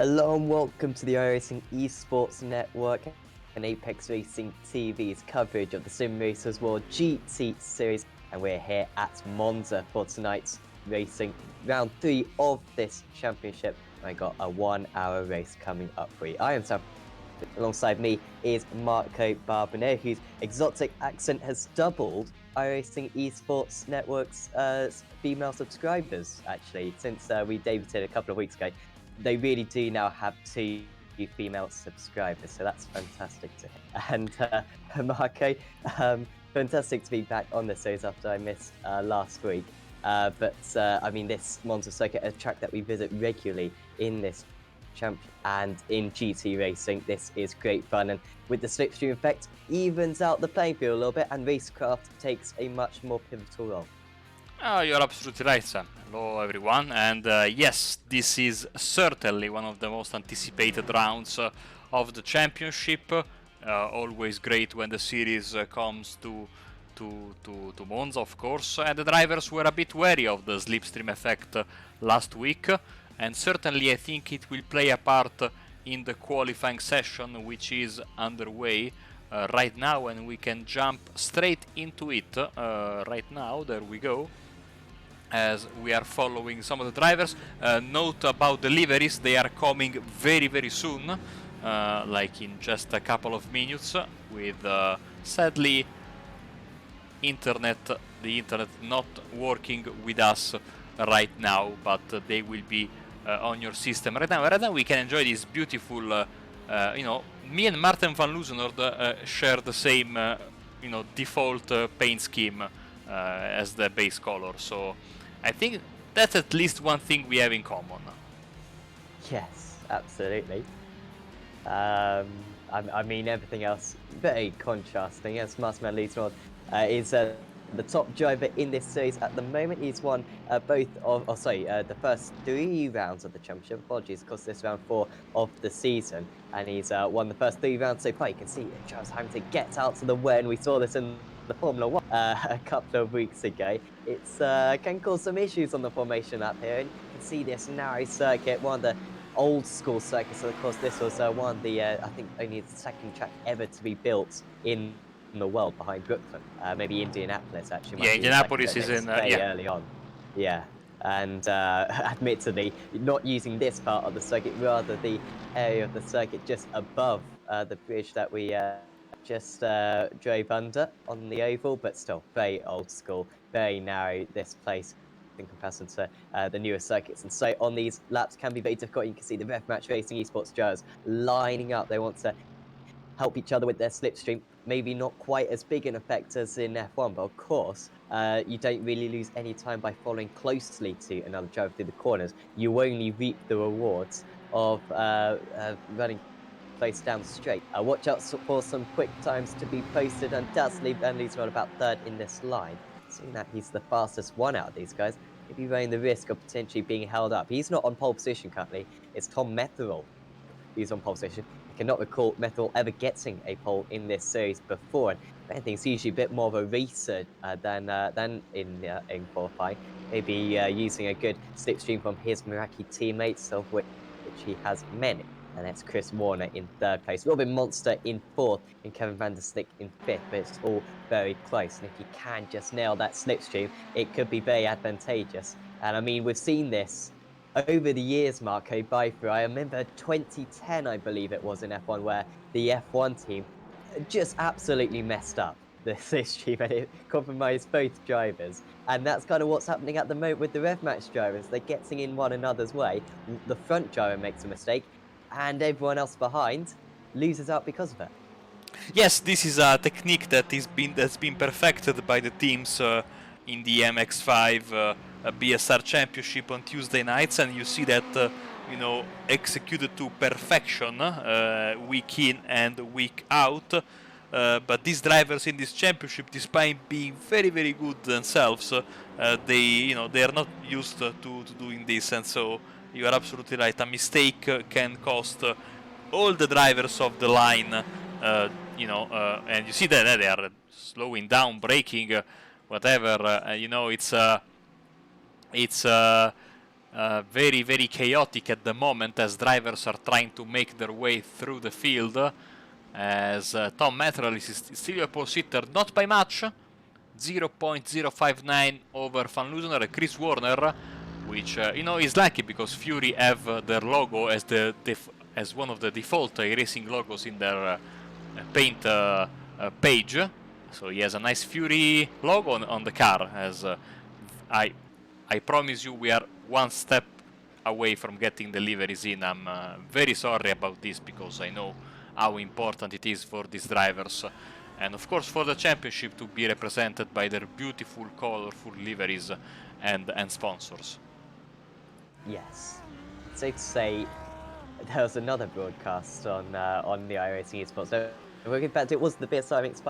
Hello and welcome to the iRacing Esports Network and Apex Racing TV's coverage of the Simracersworld GT Series, and we're here at Monza for tonight's racing round 3 of this championship. I got a 1-hour race coming up for you. I am Sam. Alongside me is Marco Barbonet, whose exotic accent has doubled iRacing Esports Network's female subscribers, actually, since we debuted a couple of weeks ago. They really do now have 2 female subscribers, so that's fantastic to hear. And Marco, fantastic to be back on the series after I missed last week. But I mean, this Monza circuit, a track that we visit regularly in this champion and in GT racing, this is great fun, and with the slipstream effect, evens out the playing field a little bit, and racecraft takes a much more pivotal role. You're absolutely right, Sam. Hello everyone, and yes, this is certainly one of the most anticipated rounds of the championship. Always great when the series comes to Monza, of course, and the drivers were a bit wary of the slipstream effect last week, and certainly I think it will play a part in the qualifying session which is underway right now, and we can jump straight into it right now. There we go. As we are following some of the drivers. Note about deliveries, they are coming very soon, like in just a couple of minutes, with sadly the internet not working with us right now, but they will be on your system right now. Right now we can enjoy this beautiful, me and Martin van Loosenord share the same default paint scheme as the base color, so I think that's at least one thing we have in common. Yes, absolutely. I mean, everything else very contrasting. As Martin van Loosenord is the top driver in this series at the moment. He's won the first 3 rounds of the championship. Apologies, because this round 4 of the season, and he's won the first 3 rounds so far. You can see Charles Hamilton gets out to the way, and we saw this in the Formula 1 a couple of weeks ago. It's can cause some issues on the formation up here, and you can see this narrow circuit, one of the old school circuits. So of course, this was one of the I think only the second track ever to be built in the world behind Brooklyn. Maybe Indianapolis actually. Yeah, Indianapolis is in early on. Yeah. And admittedly, not using this part of the circuit, rather the area of the circuit just above the bridge that we just drove under on the oval, but still very old school, very narrow, this place in comparison to the newer circuits. And so on these laps can be very difficult. You can see the Rev Match Racing Esports drivers lining up. They want to help each other with their slipstream. Maybe not quite as big an effect as in F1, but of course, you don't really lose any time by following closely to another driver through the corners. You only reap the rewards of running close down straight. Watch out for some quick times to be posted, and does leave Van Loosenord about 3rd in this line. Seeing that he's the fastest one out of these guys, maybe running the risk of potentially being held up. He's not on pole position currently. It's Tom Metherell who's on pole position. I cannot recall Metherell ever getting a pole in this series before. And if anything, he's usually a bit more of a racer than in qualifying. Maybe using a good slipstream from his Meraki teammates, of which he has many. And that's Chris Warner in 3rd place. Robin Monster in 4th, and Kevin van der Slick in 5th. But it's all very close. And if he can just nail that slipstream, it could be very advantageous. And I mean, we've seen this over the years, Marco, through. I remember 2010, I believe it was, in F1, where the F1 team just absolutely messed up the slipstream, and it compromised both drivers. And that's kind of what's happening at the moment with the Rev Match drivers. They're getting in one another's way. The front driver makes a mistake, and everyone else behind loses out because of it. Yes, this is a technique that's been perfected by the teams in the MX5 BSR Championship on Tuesday nights, and you see that executed to perfection week in and week out. But these drivers in this championship, despite being very good themselves, they are not used to doing this, and so you are absolutely right. A mistake can cost all the drivers of the line, and you see that they are slowing down, braking, whatever. It's very, very chaotic at the moment as drivers are trying to make their way through the field. As Tom Metral is still a pole sitter, not by much, 0.059 over Van Loosener and Chris Warner, which is lucky because Fury have their logo as as one of the default iRacing logos in their paint page. So he has a nice Fury logo on the car. As I promise you, we are one step away from getting the liveries in. I'm very sorry about this because I know how important it is for these drivers. And of course for the championship to be represented by their beautiful, colorful liveries and sponsors. Yes. Safe to say, there was another broadcast on the iRacing esports. So, in fact, it was the BSI Mix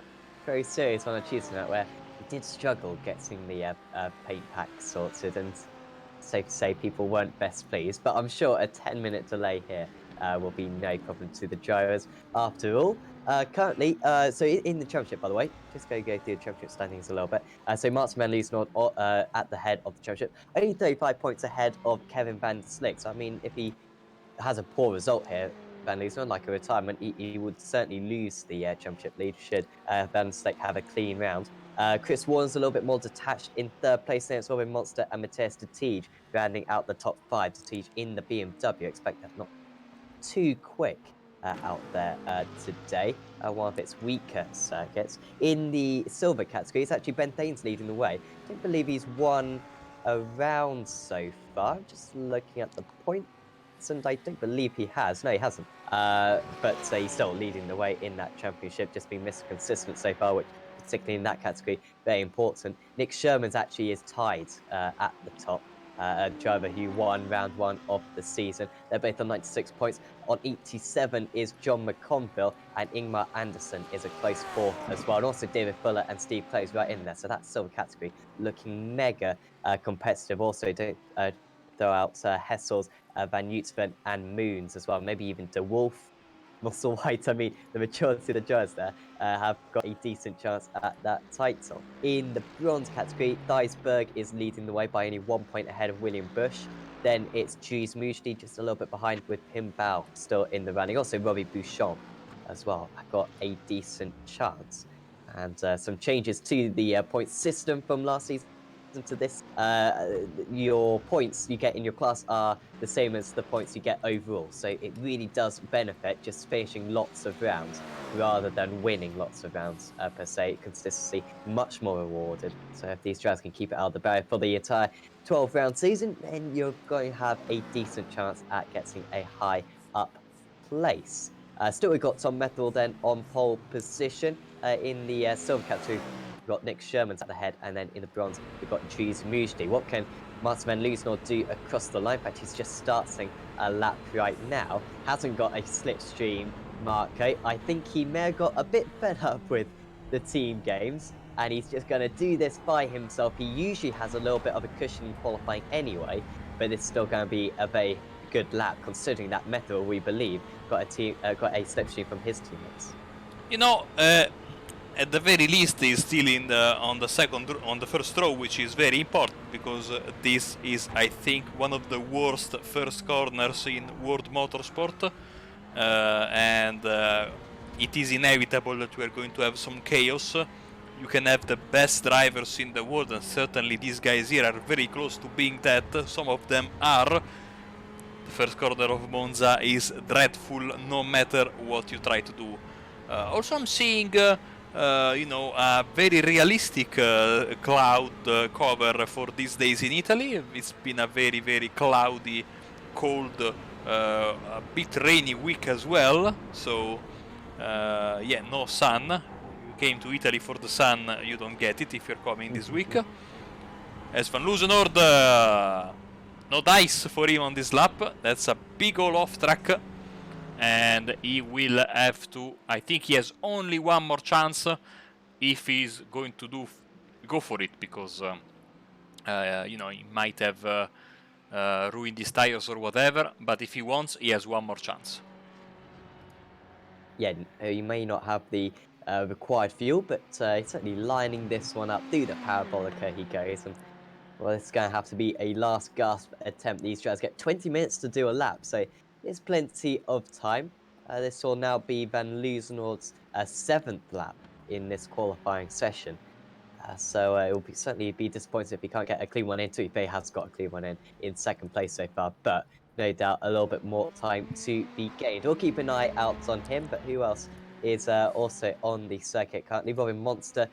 very serious one on Tuesday night where we did struggle getting the paint pack sorted, and safe to say people weren't best pleased. But I'm sure a 10-minute delay here will be no problem to the drivers. After all, currently, so in the championship, by the way, just go through the championship standings a little bit. So Martin Van Liesnoord at the head of the championship, only 35 points ahead of Kevin Van Slick. So I mean, if he has a poor result here, Van Liesnoord, like a retirement, he would certainly lose the championship lead should Van Slick have a clean round. Chris Warren's a little bit more detached in third place there. It's Robin Monster and Matthias de Tiege rounding out the top five. De Tiege in the BMW. Expect that not too quick out there today. One of its weaker circuits. In the silver category, it's actually Ben Thanes leading the way. I don't believe he's won a round so far. Just looking at the points, and I don't believe he has. No, he hasn't. But he's still leading the way in that championship. Just been Mr. Consistent so far, which particularly in that category, very important. Nick Sherman's actually is tied at the top. A driver who won round one of the season. They're both on 96 points. On 87 is John McConville, and Ingmar Anderson is a close fourth as well. And also David Fuller and Steve Close right in there. So that silver category looking mega competitive. Also, don't throw out Hessel's, Van Utsven, and Moons as well. Maybe even De Wolf. Russell White, I mean, the majority of the drivers there have got a decent chance at that title. In the bronze category, Theisberg is leading the way by only 1 point ahead of William Bush. Then it's Jules Mujdi just a little bit behind with Pim Bao still in the running. Also, Robbie Bouchon as well. I got a decent chance. And some changes to the point system from last season to this. Your points you get in your class are the same as the points you get overall. So it really does benefit just finishing lots of rounds rather than winning lots of rounds per se. Consistency much more rewarded. So if these drivers can keep it out of the barrier for the entire 12-round season, then you're going to have a decent chance at getting a high up place. Still, we've got Tom Methel then on pole position in the silver category. We've got Nick Sherman's at the head, and then in the bronze, we've got Dries Mujdi. What can Martin Van Liesnoord do across the line? In fact, he's just starting a lap right now. Hasn't got a slipstream marker. I think he may have got a bit fed up with the team games, and he's just going to do this by himself. He usually has a little bit of a cushion in qualifying anyway, but it's still going to be a very good lap, considering that Methel, we believe, got a slipstream from his teammates. At the very least, he's still on the first row, which is very important because this is, I think, one of the worst first corners in world motorsport, and it is inevitable that we are going to have some chaos. You can have the best drivers in the world, and certainly these guys here are very close to being that. Some of them are. The first corner of Monza is dreadful, no matter what you try to do. Also, I'm seeing a very realistic cloud cover for these days in Italy. It's been a very, very cloudy, cold, a bit rainy week as well. So, yeah, no sun. You came to Italy for the sun, you don't get it if you're coming this week. As Van Loosenoord, no dice for him on this lap. That's a big ol' off track. And he will have to, I think he has only one more chance if he's going to go for it, because he might have ruined his tires or whatever, but if he wants, he has one more chance. Yeah, he may not have the required fuel, but he's certainly lining this one up through the parabolica he goes, and Well, it's going to have to be a last gasp attempt. These drivers get 20 minutes to do a lap, so there's plenty of time. This will now be Van Loozenhoorn's 7th lap in this qualifying session. So it will certainly be disappointing if he can't get a clean one in. To be fair, he has got a clean one in second place so far, but no doubt a little bit more time to be gained. We'll keep an eye out on him, but who else is also on the circuit currently? Robin Monster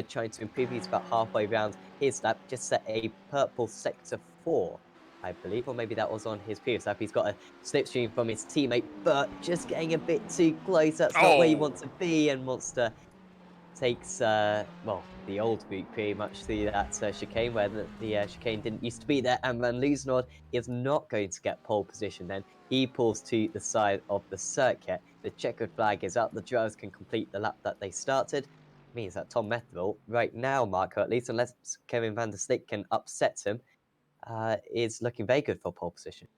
trying to improve. He's about halfway around his lap, just set a purple sector 4, I believe, or maybe that was on his previous lap. He's got a slipstream from his teammate, but just getting a bit too close. That's not where you want Oh, to be, and Monster takes well, the old route pretty much through that chicane where the chicane didn't used to be there, and Van Loozenhoorn is not going to get pole position. Then he pulls to the side of the circuit. The checkered flag is up. The drivers can complete the lap that they started. Means that Tom Metherell right now, Marco, at least unless Kevin van der Slik can upset him, is looking very good for pole position.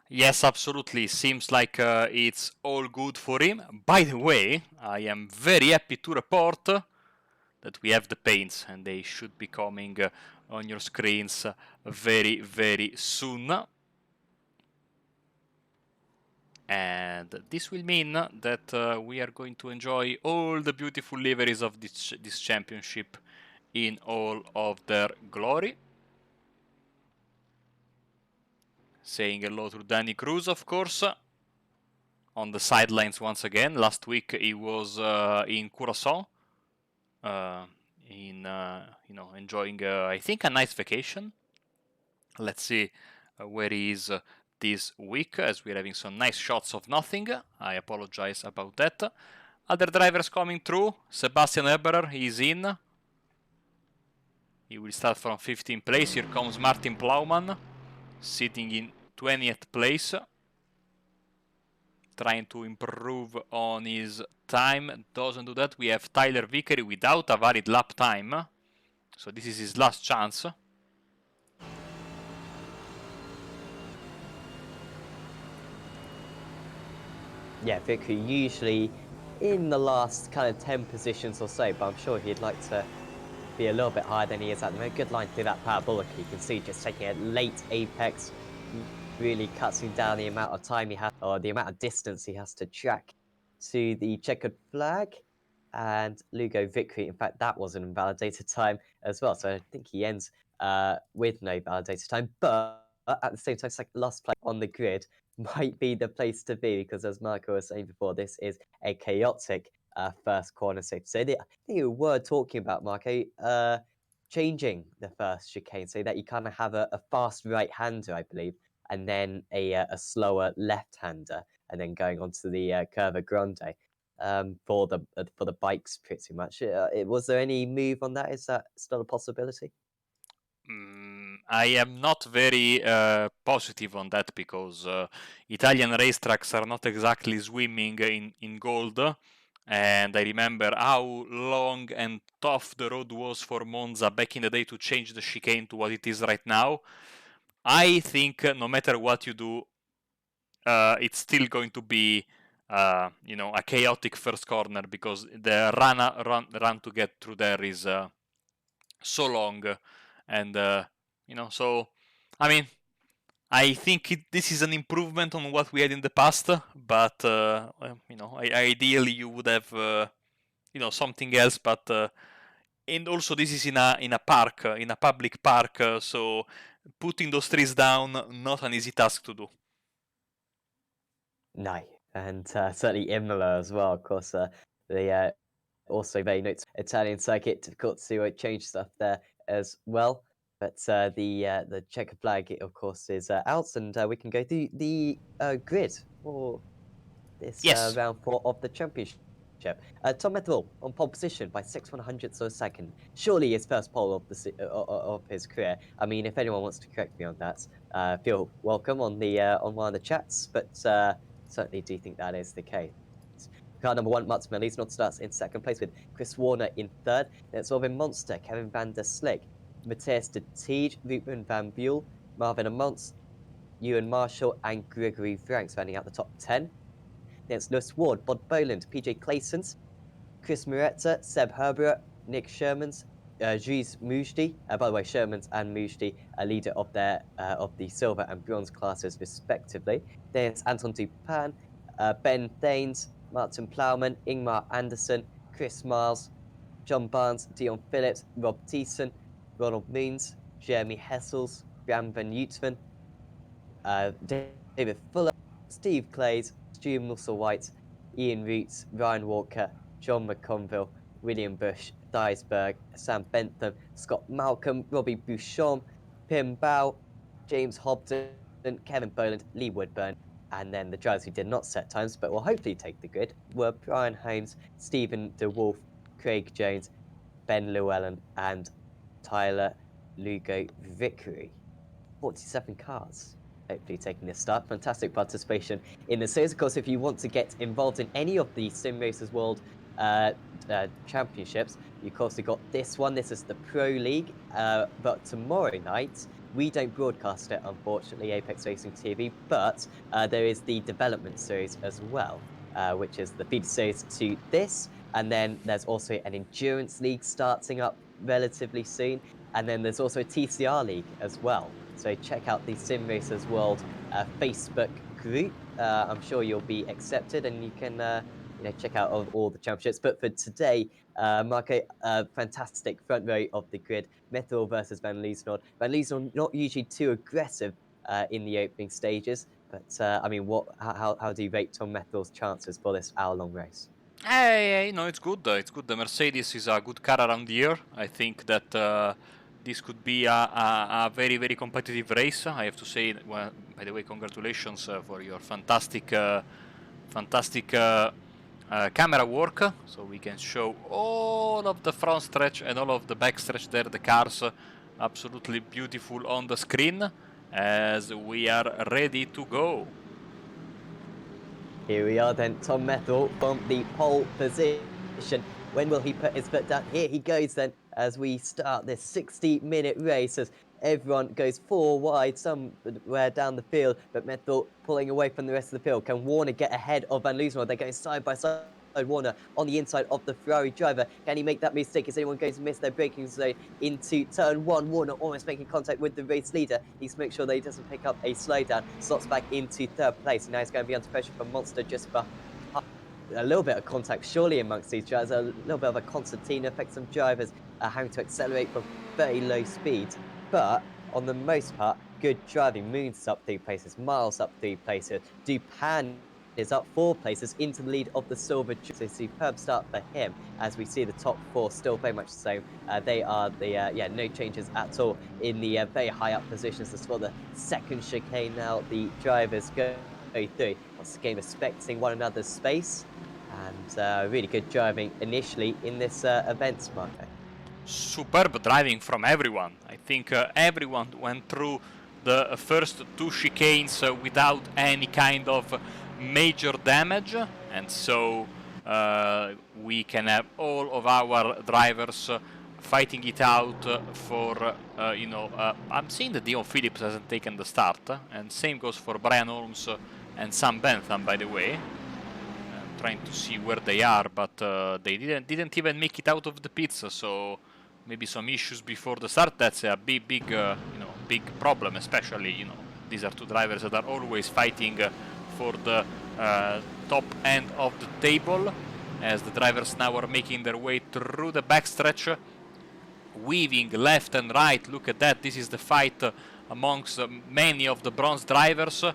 yes, absolutely. Seems like it's all good for him. By the way, I am very happy to report that we have the paints and they should be coming on your screens very, very soon. And this will mean that we are going to enjoy all the beautiful liveries of this championship in all of their glory. Saying hello to Danny Cruz, of course, on the sidelines once again. Last week he was in Curacao, enjoying I think a nice vacation. Let's see where he is this week, as we're having some nice shots of nothing. I apologize about that. Other drivers coming through. Sebastian Eberer is in. He will start from 15th place. Here comes Martin Plowman, sitting in 20th place, trying to improve on his time. Doesn't do that. We have Tyler Vickery without a valid lap time, so this is his last chance. Yeah, Vickery usually in the last kind of 10 positions or so, but I'm sure he'd like to be a little bit higher than he is at the moment. Good line through that parabolic. You can see just taking a late apex really cutting down the amount of time he has, or the amount of distance he has to track to the checkered flag. And Lugo Vickery, in fact, that was an invalidated time as well. So I think he ends with no validated time. But at the same time, it's like last place on the grid might be the place to be because, as Marco was saying before, this is a chaotic first corner safety. So I think you were talking about, Marco, changing the first chicane so that you kind of have a fast right-hander, I believe, and then a slower left-hander, and then going on to the Curva Grande for the bikes, pretty much. Was there any move on that? Is that still a possibility? I am not very positive on that because Italian racetracks are not exactly swimming in gold. And I remember how long and tough the road was for Monza back in the day to change the chicane to what it is right now. I think no matter what you do, it's still going to be a chaotic first corner because the run to get through there is so long, and so I mean, I think this is an improvement on what we had in the past, but ideally you would have something else, but and also this is in a park, in a public park, so putting those trees down, not an easy task to do. No, and certainly Imola as well. Of course, the also very notes Italian circuit, difficult to change stuff there as well. But the checkered flag, of course, is out, and we can go through the grid for this Yes. round 4 of the championship. Tom Metherell on pole position by 6/100ths of a second. Surely his first pole of of his career. I mean, if anyone wants to correct me on that, feel welcome on the on one of the chats. But certainly do think that is the case. Car number 1, Mats Melise, starts in second place with Chris Warner in third. Then it's Robin Monster, Kevin van der Slik, Matthias de Tiege, Ruben van Buell, Marvin Amons, Ewan Marshall, and Gregory Franks rounding out the top 10. Then it's Lewis Ward, Bod Boland, PJ Claysons, Chris Muretta, Seb Herbert, Nick Shermans, Gilles Mujdi. By the way, Shermans and Mujdi are leader of the silver and bronze classes respectively. There's Anton Dupin, Ben Thanes, Martin Plowman, Ingmar Anderson, Chris Miles, John Barnes, Dion Phillips, Rob Thiessen, Ronald Means, Jeremy Hessels, Bram van Uitven, David Fuller, Steve Clays, Stu Musselwhite, Ian Roots, Ryan Walker, John McConville, William Bush, Dyersberg, Sam Bentham, Scott Malcolm, Robbie Bouchon, Pim Bow, James Hobden, Kevin Boland, Lee Woodburn, and then the drivers who did not set times but will hopefully take the grid were Brian Holmes, Stephen DeWolf, Craig Jones, Ben Llewellyn, and Tyler Lugo Vickery. 47 cars hopefully taking this start. Fantastic participation in the series. Of course, if you want to get involved in any of the Simracersworld championships, you of course have got this one. This is the Pro League, but tomorrow night we don't broadcast it, unfortunately, Apex Racing TV, but there is the development series as well, which is the feeder series to this, and then there's also an endurance league starting up relatively soon, and then there's also a TCR league as well. So check out the Simracersworld Facebook group. I'm sure you'll be accepted, and you can check out all the championships. But for today, Marco, fantastic front row of the grid. Methil versus Van Liesnord. Van Liesnord not usually too aggressive in the opening stages, but I mean, how do you rate Tom Methil's chances for this hour-long race? It's good. It's good. The Mercedes is a good car around here. I think that this could be a very, very competitive race. I have to say, well, by the way, congratulations for your fantastic camera work. So we can show all of the front stretch and all of the back stretch there. The cars absolutely beautiful on the screen as we are ready to go. Here we are then, Tom Methil from the pole position. When will he put his foot down? Here he goes then, as we start this 60-minute race, as everyone goes four wide somewhere down the field, but Methil pulling away from the rest of the field. Can Warner get ahead of Van Liesnord? They're going side by side. Warner on the inside of the Ferrari driver. Can he make that mistake? Is anyone going to miss their braking zone into turn one? Warner almost making contact with the race leader. He's to make sure that he doesn't pick up a slowdown. Slots back into third place. Now he's going to be under pressure from Monster just behind. A little bit of contact surely amongst these drivers. A little bit of a concertina effect. Some drivers are having to accelerate from very low speeds. But on the most part, good driving. Moon's up 3 places. Miles up 3 places. Dupin is up 4 places into the lead of the silver. So superb start for him, as we see the top 4 still very much the same. They are the no changes at all in the very high up positions. As for the second chicane now, the drivers go through once again, respecting one another's space, and really good driving initially in this event, Marco. Superb driving from everyone. I think everyone went through the first 2 chicanes without any kind of major damage, and so we can have all of our drivers fighting it out for, I'm seeing that Dion Phillips hasn't taken the start, and same goes for Brian Holmes and Sam Bentham, by the way. I'm trying to see where they are, but they didn't even make it out of the pits, so maybe some issues before the start. That's a big problem, especially, these are 2 drivers that are always fighting for the top end of the table, as the drivers now are making their way through the backstretch, weaving left and right. Look at that. This is the fight amongst many of the bronze drivers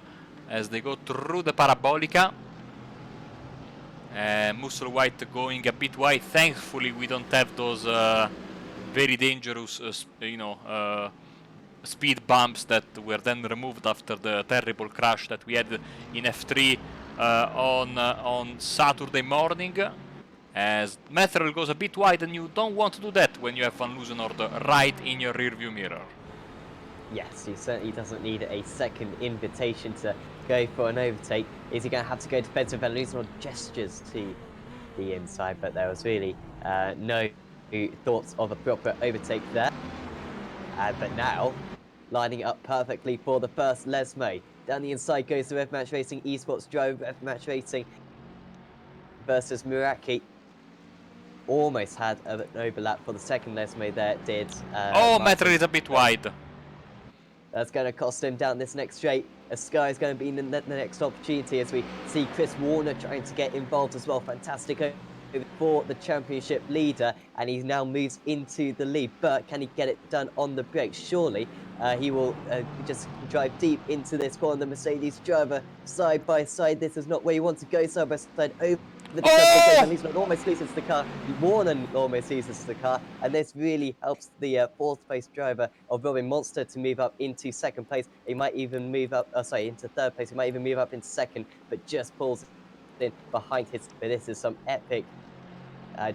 as they go through the Parabolica. Musselwhite going a bit wide. Thankfully, we don't have those very dangerous, speed bumps that were then removed after the terrible crash that we had in F3 on Saturday morning. As Methil goes a bit wide, and you don't want to do that when you have Van Liesnord right in your rearview mirror. Yes, he certainly doesn't need a second invitation to go for an overtake. Is he going to have to go defensive? Van Liesnord gestures to the inside, but there was really no thoughts of a proper overtake there. But now, lining up perfectly for the first Lesmo. Down the inside goes the Rev Match Racing Esports driver, Rev Match Racing versus Muraki. almost had an overlap for the second Lesme there, did Oh, Metal Martin. is a bit wide. That's going to cost him down this next straight. Sky is going to be in the next opportunity as we see Chris Warner trying to get involved as well. Fantastic for the championship leader, and he now moves into the lead. But can he get it done on the brakes? Surely he will just drive deep into this corner. The Mercedes driver side by side. This is not where you want to go. Side by side over the curb they go. Van Oh! Liesland almost loses the car. Warner almost loses the car, and this really helps the fourth place driver of Robin Monster to move up into second place. He might even move up, into third place. He might even move up into second, but just pulls in behind his. But this is some epic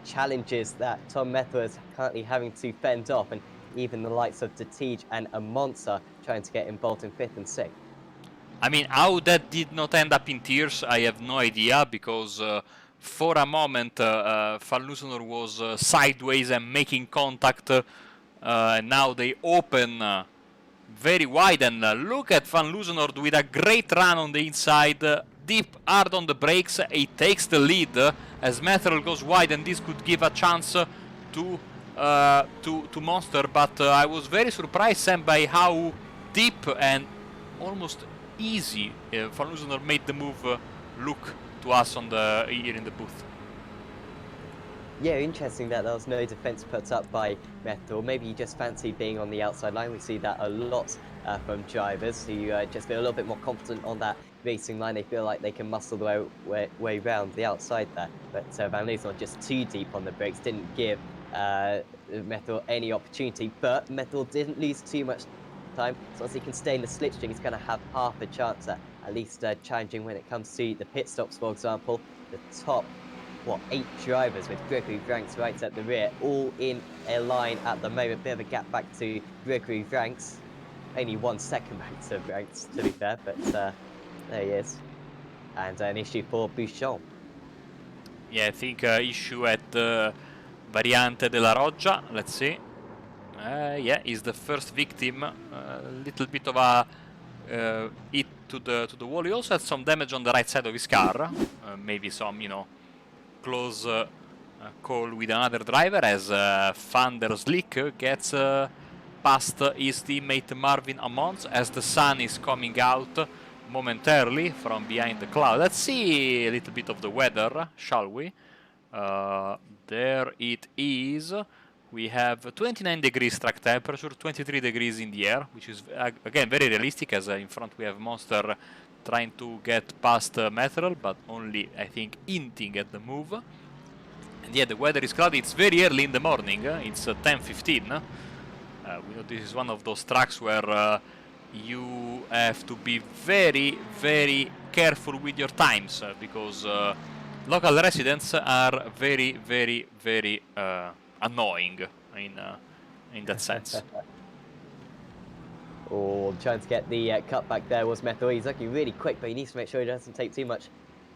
challenges that Tom Methel is currently having to fend off, and even the likes of Detige and Monza trying to get involved in fifth and sixth. I mean, how that did not end up in tears, I have no idea, because for a moment Van Loosener was sideways and making contact, and now they open very wide, and look at Van Loosener with a great run on the inside, deep, hard on the brakes. He takes the lead as Metal goes wide, and this could give a chance to Monster, but I was very surprised, Sam, by how deep and almost easy Van Loosener made the move look to us on here in the booth. Yeah, interesting that there was no defense put up by Methel. Maybe he just fancied being on the outside line. We see that a lot from drivers who just feel a little bit more confident on that racing line. They feel like they can muscle the way round the outside there. But Van Liesland just too deep on the brakes, didn't give Methel any opportunity. But Methel didn't lose too much time. So as he can stay in the slipstream, he's going to have half a chance at least challenging when it comes to the pit stops, for example. The top 8 drivers with Gregory Franks right at the rear, all in a line at the moment. Bit of a gap back to Gregory Franks. Only 1 second back to Franks, to be fair, but there he is. And an issue for Bouchon. Yeah, I think issue at Variante della Roggia. Let's see. Yeah, he's the first victim. A little bit of a hit to the wall. He also had some damage on the right side of his car. Maybe some, close call with another driver as Van der Slick gets past his teammate Marvin Amons as the sun is coming out momentarily from behind the cloud. Let's see a little bit of the weather, shall we? There it is. We have 29 degrees track temperature, 23 degrees in the air, which is again very realistic, as in front we have Monster trying to get past Metal, but only, I think, hinting at the move. And yeah, the weather is cloudy. It's very early in the morning. It's 10:15. We know this is one of those tracks where you have to be very, very careful with your times, because local residents are very, very, very annoying in that sense. Oh, trying to get the cut back there was Methel. He's looking really quick, but he needs to make sure he doesn't take too much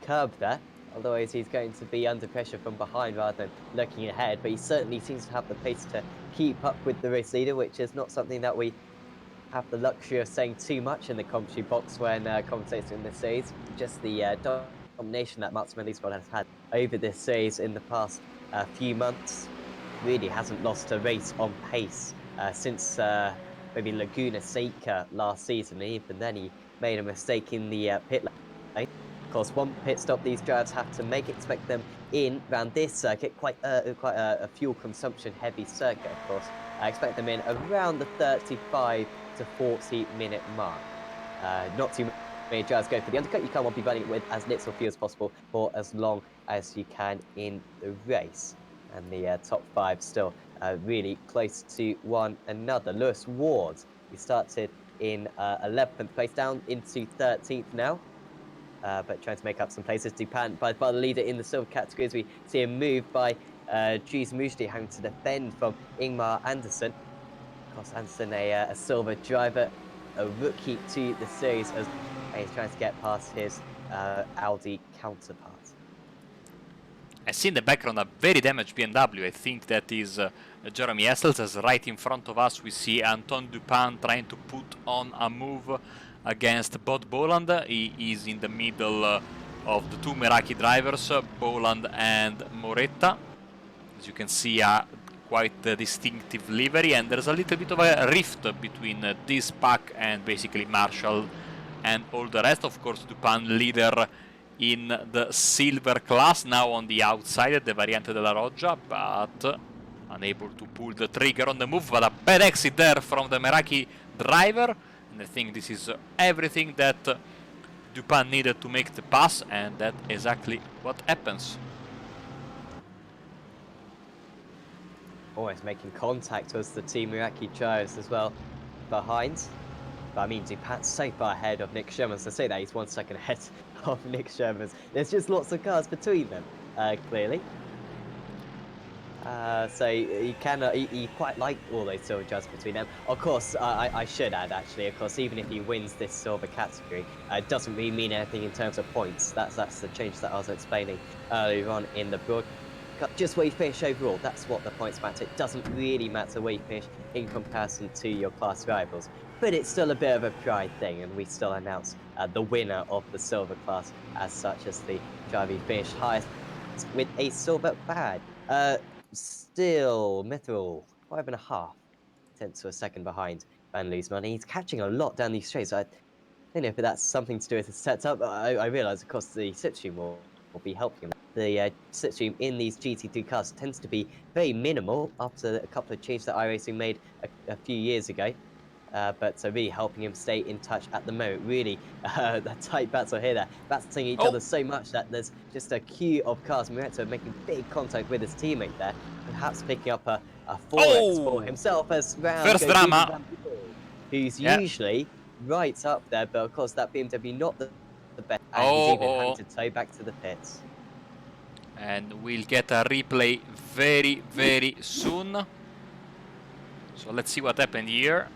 curb there. Otherwise, he's going to be under pressure from behind rather than looking ahead. But he certainly seems to have the pace to keep up with the race leader, which is not something that we have the luxury of saying too much in the commentary box when commentating this series. Just the domination that Mats Melisvold has had over this series in the past few months. Really hasn't lost a race on pace since maybe Laguna Seca last season. Even then, he made a mistake in the pit lane. Of course, one pit stop these drivers have to make. Expect them in around this circuit, quite a fuel consumption heavy circuit, of course. I expect them in around the 35 to 40 minute mark. Not too many drivers go for the undercut. You can't want to be running it with as little fuel as possible for as long as you can in the race. And the top 5 still really close to one another. Lewis Ward, we started in 11th place, down into 13th now. But trying to make up some places. Dupont by far the leader in the silver category as we see a move by Dries Mujdi having to defend from Ingmar Andersen. Of course, Andersen, a silver driver, a rookie to the series, as he's trying to get past his Audi counterpart. I see in the background a very damaged BMW. I think that is Jeremy Essels, as right in front of us we see Anton Dupin trying to put on a move against Bob Boland. He is in the middle of the two Meraki drivers, Boland and Moretta. As you can see, quite a distinctive livery, and there's a little bit of a rift between this pack and basically Marshall and all the rest. Of course, Dupin leader in the silver class, now on the outside, the Variante della Roggia, but unable to pull the trigger on the move. But a bad exit there from the Meraki driver, and I think this is everything that Dupin needed to make the pass, and that's exactly what happens. Almost making contact was the Team Iraqi drivers as well behind. But I mean, Dupin's so far ahead of Nick Sherman, so say that he's 1 second ahead of Nick Sherman. There's just lots of cars between them, clearly. So he quite like all those silver jars between them. Of course, I should add, actually, of course, even if he wins this silver category, it doesn't really mean anything in terms of points. That's the change that I was explaining earlier on in the broadcast. Just where you finish overall, that's what the points matter. It doesn't really matter where you finish in comparison to your class rivals. But it's still a bit of a pride thing, and we still announce the winner of the silver class as such, as the driver who finished highest with a silver badge. Still, Mithril, 5.5 tenths to a second behind Van Leesman. He's catching a lot down these straights. I don't know if that's something to do with the setup. I realise, of course, the slipstream will be helping him. The slipstream in these GT2 cars tends to be very minimal after a couple of changes that iRacing made a few years ago. But so really helping him stay in touch at the moment. Really, that tight battle here, battling each other so much that there's just a queue of cars. Mireto making big contact with his teammate there, perhaps picking up a 4x for himself as round First drama. Who's usually right up there, but of course that BMW not the best, and he's even having to tow back to the pits. And we'll get a replay very, very soon. So let's see what happened here.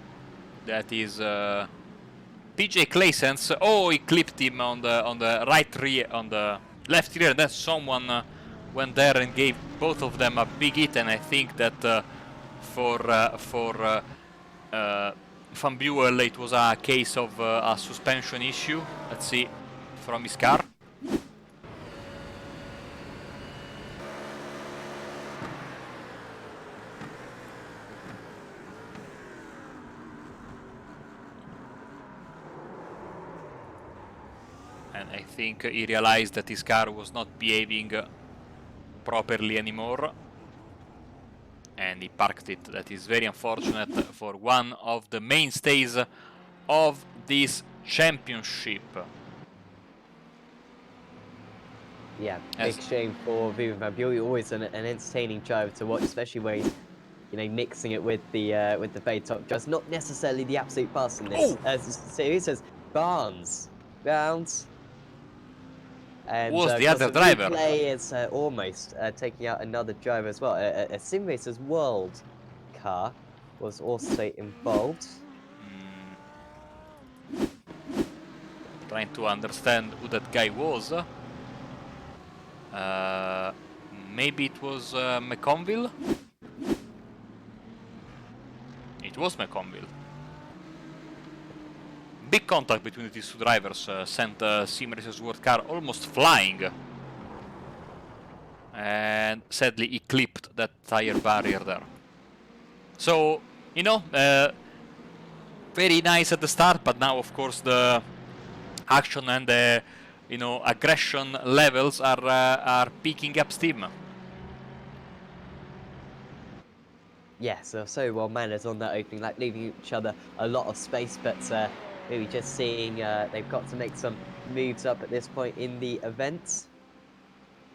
That is PJ Claessens. Oh, he clipped him on the right rear, on the left rear. Then someone went there and gave both of them a big hit. And I think that for Van Buell, it was a case of a suspension issue. Let's see from his car. And I think he realized that his car was not behaving properly anymore, and he parked it. That is very unfortunate for one of the mainstays of this championship. Yeah, big shame for Ruben Van Buell. Always an entertaining driver to watch, especially when he's, you know, mixing it with the very top drivers. Not necessarily the absolute pass in this series, as Barnes rounds. And was the other driver. Replay is almost taking out another driver as well. A Simracersworld car was also involved. Trying to understand who that guy was. Maybe it was McConville? It was McConville. Big contact between these two drivers sent Simracersworld car almost flying. And sadly he clipped that tire barrier there. So, you know, very nice at the start, but now of course the action and the, you know, aggression levels are picking up steam. Yeah, so well managed on that opening lap, leaving each other a lot of space, but maybe just seeing they've got to make some moves up at this point in the event,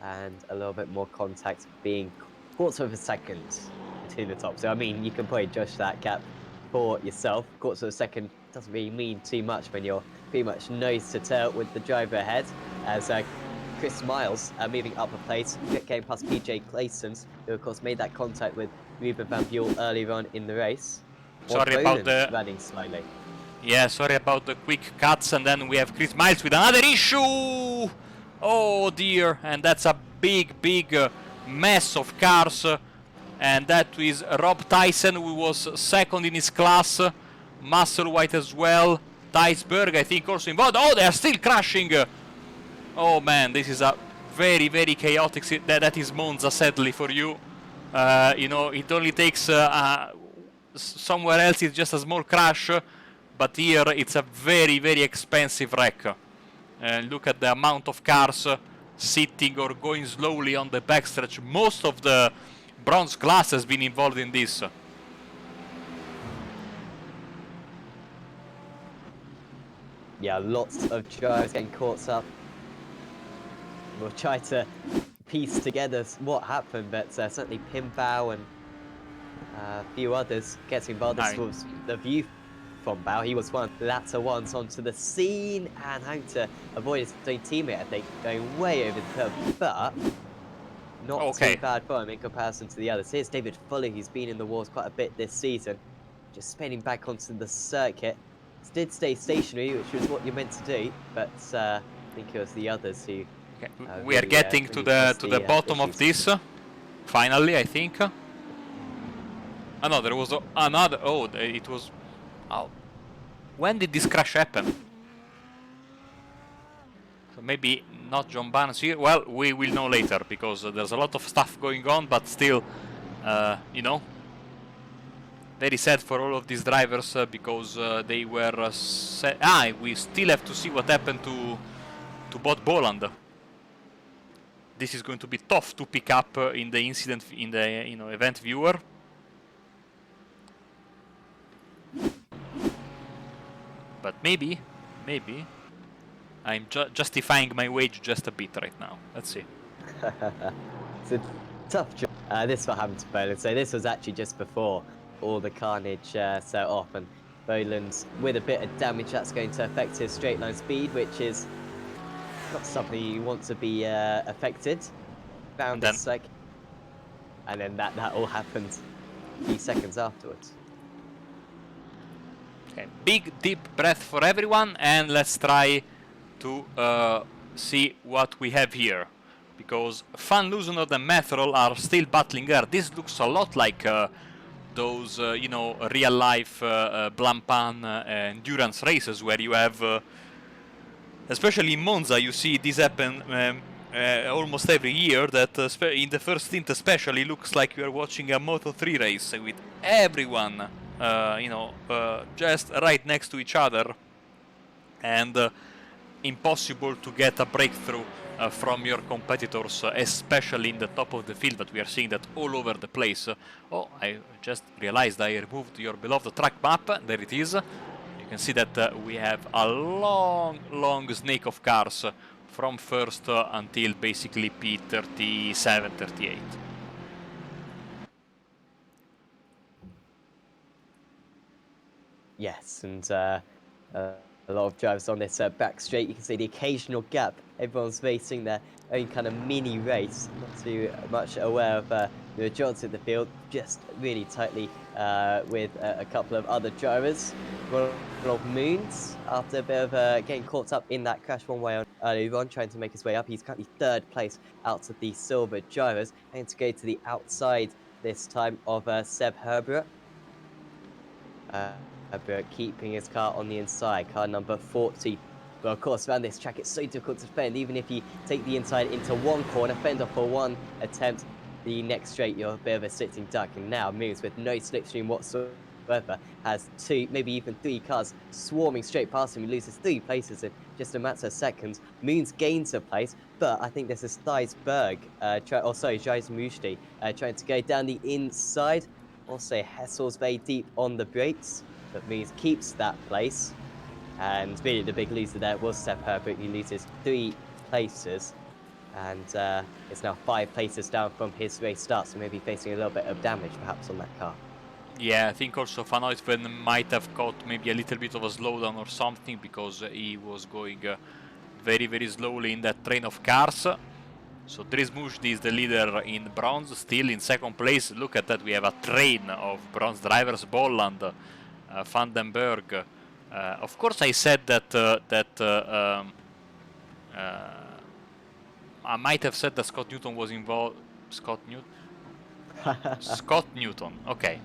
and a little bit more contact, being quarter of a second to the top. So I mean, you can probably judge that gap for yourself. Quarter of a second doesn't really mean too much when you're pretty much nose to tail with the driver ahead, as Chris Miles moving up a place, getting past PJ Claessens, who of course made that contact with Ruben Van Buell earlier on in the race. Sorry about the running slowly. Yeah, sorry about the quick cuts, and then we have Chris Miles with another issue! Oh dear, and that's a big mess of cars, and that is Rob Tyson, who was second in his class, Musselwhite as well, Theisberg I think also involved. Oh, they are still crashing! Oh man, this is a very chaotic, that is Monza sadly for you. You know, it only takes somewhere else it's just a small crash, but here it's a very, very expensive wreck. Look at the amount of cars sitting or going slowly on the backstretch. Most of the bronze class has been involved in this. Yeah, lots of drivers getting caught up. We'll try to piece together what happened, but certainly Pimbao and a few others getting involved. This was the view from Bao. He was one of the latter ones onto the scene and having to avoid his own teammate, I think, going way over the curb. But not too bad for him in comparison to the others. Here's David Fuller, who's been in the wars quite a bit this season. Just spinning back onto the circuit. Did stay stationary, which was what you're meant to do, but I think it was the others who... we are getting to the bottom of this, finally, I think. Oh no, there was another... Oh, it was... Oh. When did this crash happen? So maybe not John Barnes here. Well, we will know later, because there's a lot of stuff going on, but still, you know, very sad for all of these drivers because they were we still have to see what happened to Bot Boland. This is going to be tough to pick up in the incident, in the event viewer. But maybe I'm justifying my wage just a bit right now. Let's see. It's a tough job. This is what happened to Boland. So this was actually just before all the carnage set off, and Boland with a bit of damage that's going to affect his straight line speed, which is not something you want to be affected. And then that all happened a few seconds afterwards. Okay, big deep breath for everyone, and let's try to see what we have here, because Van Loosenhout and Methrol are still battling there. This looks a lot like those real life Blancpain endurance races where you have especially in Monza, you see this happen almost every year, that in the first stint especially looks like you are watching a Moto3 race with everyone just right next to each other, and impossible to get a breakthrough from your competitors, especially in the top of the field, but we are seeing that all over the place. Oh, I just realized I removed your beloved track map. There it is. You can see that we have a long snake of cars from first until basically P37, 38. Yes, and a lot of drivers on this back straight. You can see the occasional gap. Everyone's facing their own kind of mini race. Not too much aware of the majority of the field. Just really tightly with a couple of other drivers. One of Moons, after a bit of getting caught up in that crash one way on earlier on, trying to make his way up. He's currently third place out of the silver drivers. And to go to the outside this time of Seb Herbert. Keeping his car on the inside, car number 40. But of course, around this track, it's so difficult to defend. Even if you take the inside into one corner, fend off for one attempt, the next straight, you're a bit of a sitting duck. And now Moves, with no slipstream whatsoever, has two, maybe even three cars swarming straight past him. He loses 3 places in just a matter of seconds. Moons gains a place, but I think this is Jais Mushti, trying to go down the inside. Also, Hessel's very deep on the brakes, but Moons keeps that place. And really the big loser there was Seb Herbert. He loses 3 places, and it's now 5 places down from his race start, so maybe facing a little bit of damage perhaps on that car. Yeah, I think also Van Uitven might have caught maybe a little bit of a slowdown or something, because he was going very slowly in that train of cars. So Dries Mujdi is the leader in bronze, still in second place. Look at that, we have a train of bronze drivers: Bolland, Vandenberg. Of course, I said that I might have said that Scott Newton was involved. Scott Newton. Okay.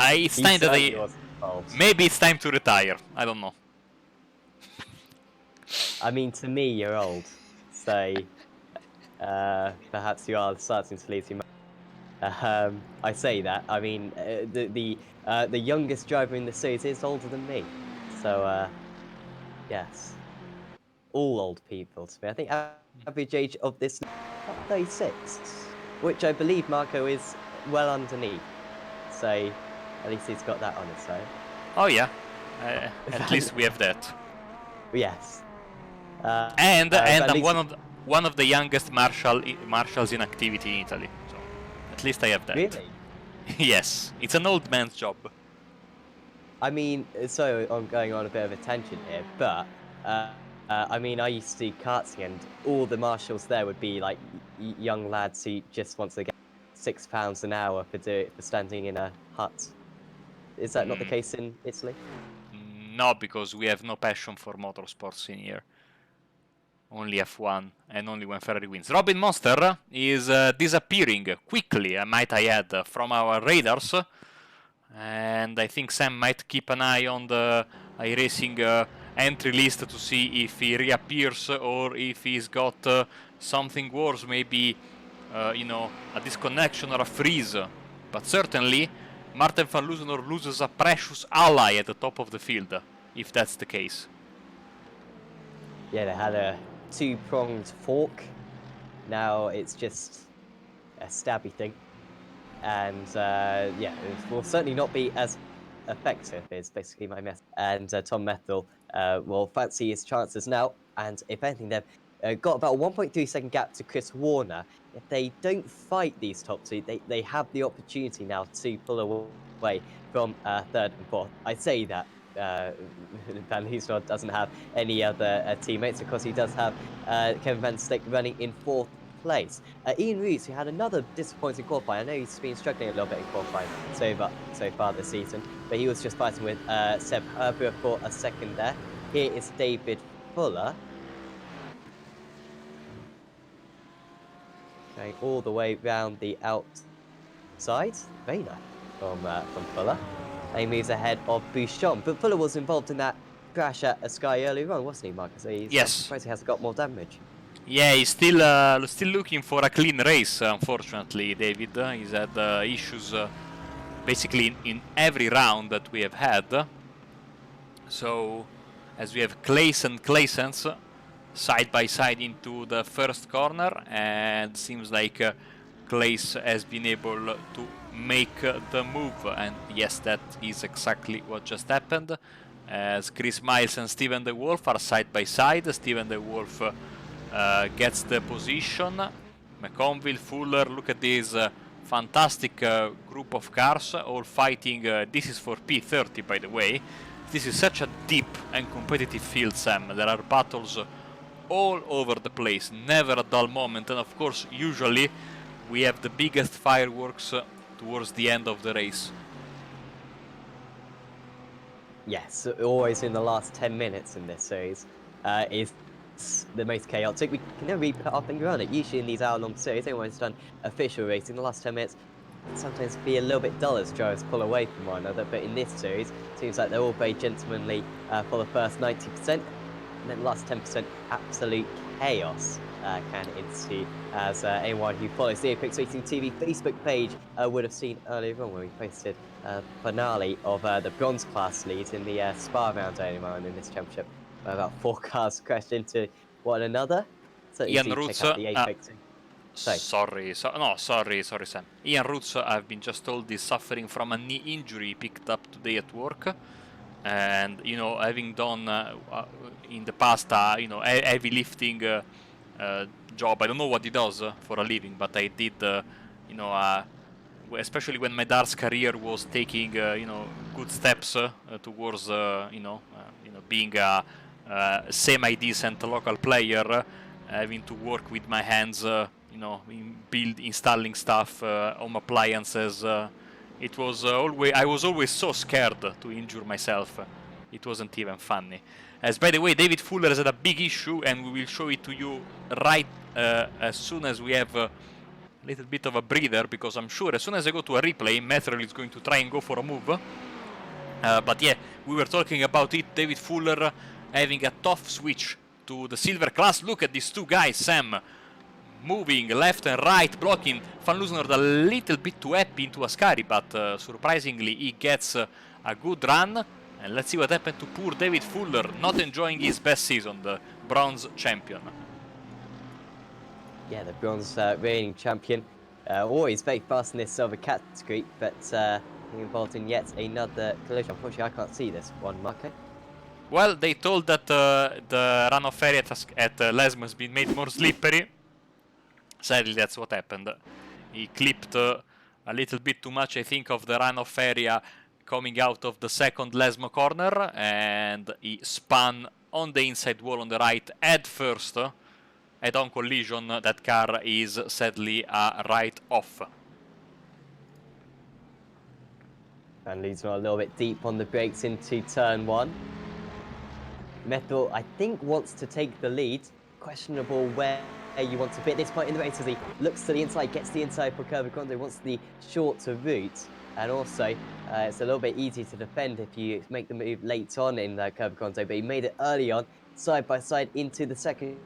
It's time that maybe it's time to retire. I don't know. I mean, to me, you're old, so perhaps you are starting to lose your mind. I say that. I mean, the youngest driver in the series is older than me, so yes, all old people to me. I think average age of this about 36, which I believe Marco is well underneath. So at least he's got that on his side. Oh yeah, at Van, least we have that. yes, And Van I'm Lee's, one of the youngest marshals in activity in Italy. So at least I have that. really. Yes, it's an old man's job. I mean, so I'm going on a bit of a tangent here, but I mean, I used to do karting, and all the marshals there would be like young lads who just want to get £6 an hour for standing in a hut. Is that not the Mm, case in Italy? no, because we have no passion for motorsports in here. Only F1 and only when Ferrari wins. Robin Monster is disappearing quickly, might I add, from our radars. And I think Sam might keep an eye on the iRacing entry list to see if he reappears or if he's got something worse, maybe a disconnection or a freeze. But certainly, Martin van Loosenor loses a precious ally at the top of the field, if that's the case. Yeah, they had a two-pronged fork. Now it's just a stabby thing. And yeah, it will certainly not be as effective, is basically my message. And Tom Methel will fancy his chances now. And if anything, they've got about a 1.3-second gap to Chris Warner. If they don't fight these top two, they have the opportunity now to pull away from third and fourth. I say that Van Nistelrooy doesn't have any other teammates. Of course, he does have Kevin Van Stick running in fourth place. Ian Rees, who had another disappointing qualifying. I know he's been struggling a little bit in qualifying so far this season, but he was just fighting with Seb Herbert for a second there. Here is David Fuller. Going all the way round the outside. Very nice from Fuller. And he moves ahead of Bouchon. But Fuller was involved in that crash at Sky earlier on, wasn't he, Marcus? I'm Yes. surprised he hasn't got more damage. Yeah, he's still looking for a clean race, unfortunately, David. He's had issues basically in every round that we have had. So, as we have Claes and Claesens side by side into the first corner, and seems like Claes has been able to make the move, and yes, that is exactly what just happened. As Chris Miles and Steven De Wolf are side by side, Steven De Wolf gets the position. McConville, Fuller, look at this fantastic group of cars all fighting. This is for P30, by the way. This is such a deep and competitive field, Sam. There are battles all over the place, never a dull moment, and of course, usually we have the biggest fireworks towards the end of the race. Yes, always in the last 10 minutes in this series is the most chaotic. We can never really put our finger on it. Usually in these hour-long series, everyone's done official racing. The last 10 minutes can sometimes be a little bit dull as drivers pull away from one another, but in this series, it seems like they're all very gentlemanly for the first 90%, and then the last 10% absolute chaos can ensue, as anyone who follows the Apex Racing TV Facebook page would have seen earlier on when we posted finale of the bronze class lead in the Spa round earlier on in this championship, where about 4 cars crashed into one another. So Ian do Roots, check out the Apex. sorry, Sam. Ian Roots, I've been just told, is suffering from a knee injury picked up today at work. And, you know, having done in the past, heavy lifting job, I don't know what he does for a living, but I did, especially when my darts career was taking, good steps towards, being a semi-decent local player, having to work with my hands, installing stuff, home appliances. It was I was always so scared to injure myself. It wasn't even funny. As by the way, David Fuller has had a big issue, and we will show it to you right as soon as we have a little bit of a breather, because I'm sure as soon as I go to a replay, Methrel is going to try and go for a move. But yeah, we were talking about it. David Fuller having a tough switch to the silver class. Look at these two guys, Sam. moving left and right, blocking Van Loosenord a little bit too happy into Ascari, but surprisingly he gets a good run. And let's see what happened to poor David Fuller, not enjoying his best season, the bronze champion. Yeah, the bronze reigning champion. Always very fast in this silver category, but involved in yet another collision. Unfortunately, I can't see this one, Marco. Well, they told that the runoff area at Lesmo has been made more slippery. Sadly, that's what happened. He clipped a little bit too much, I think, of the runoff area coming out of the second Lesmo corner, and he spun on the inside wall on the right head first. Head-on collision, that car is sadly a write-off. Van Loosenor a little bit deep on the brakes into turn one. Methel, I think, wants to take the lead. Questionable where you want to be at this point in the race as he looks to the inside, gets the inside for Curva Grande, wants the shorter route. And also, it's a little bit easy to defend if you make the move late on in Curva Grande, but he made it early on, side by side into the second.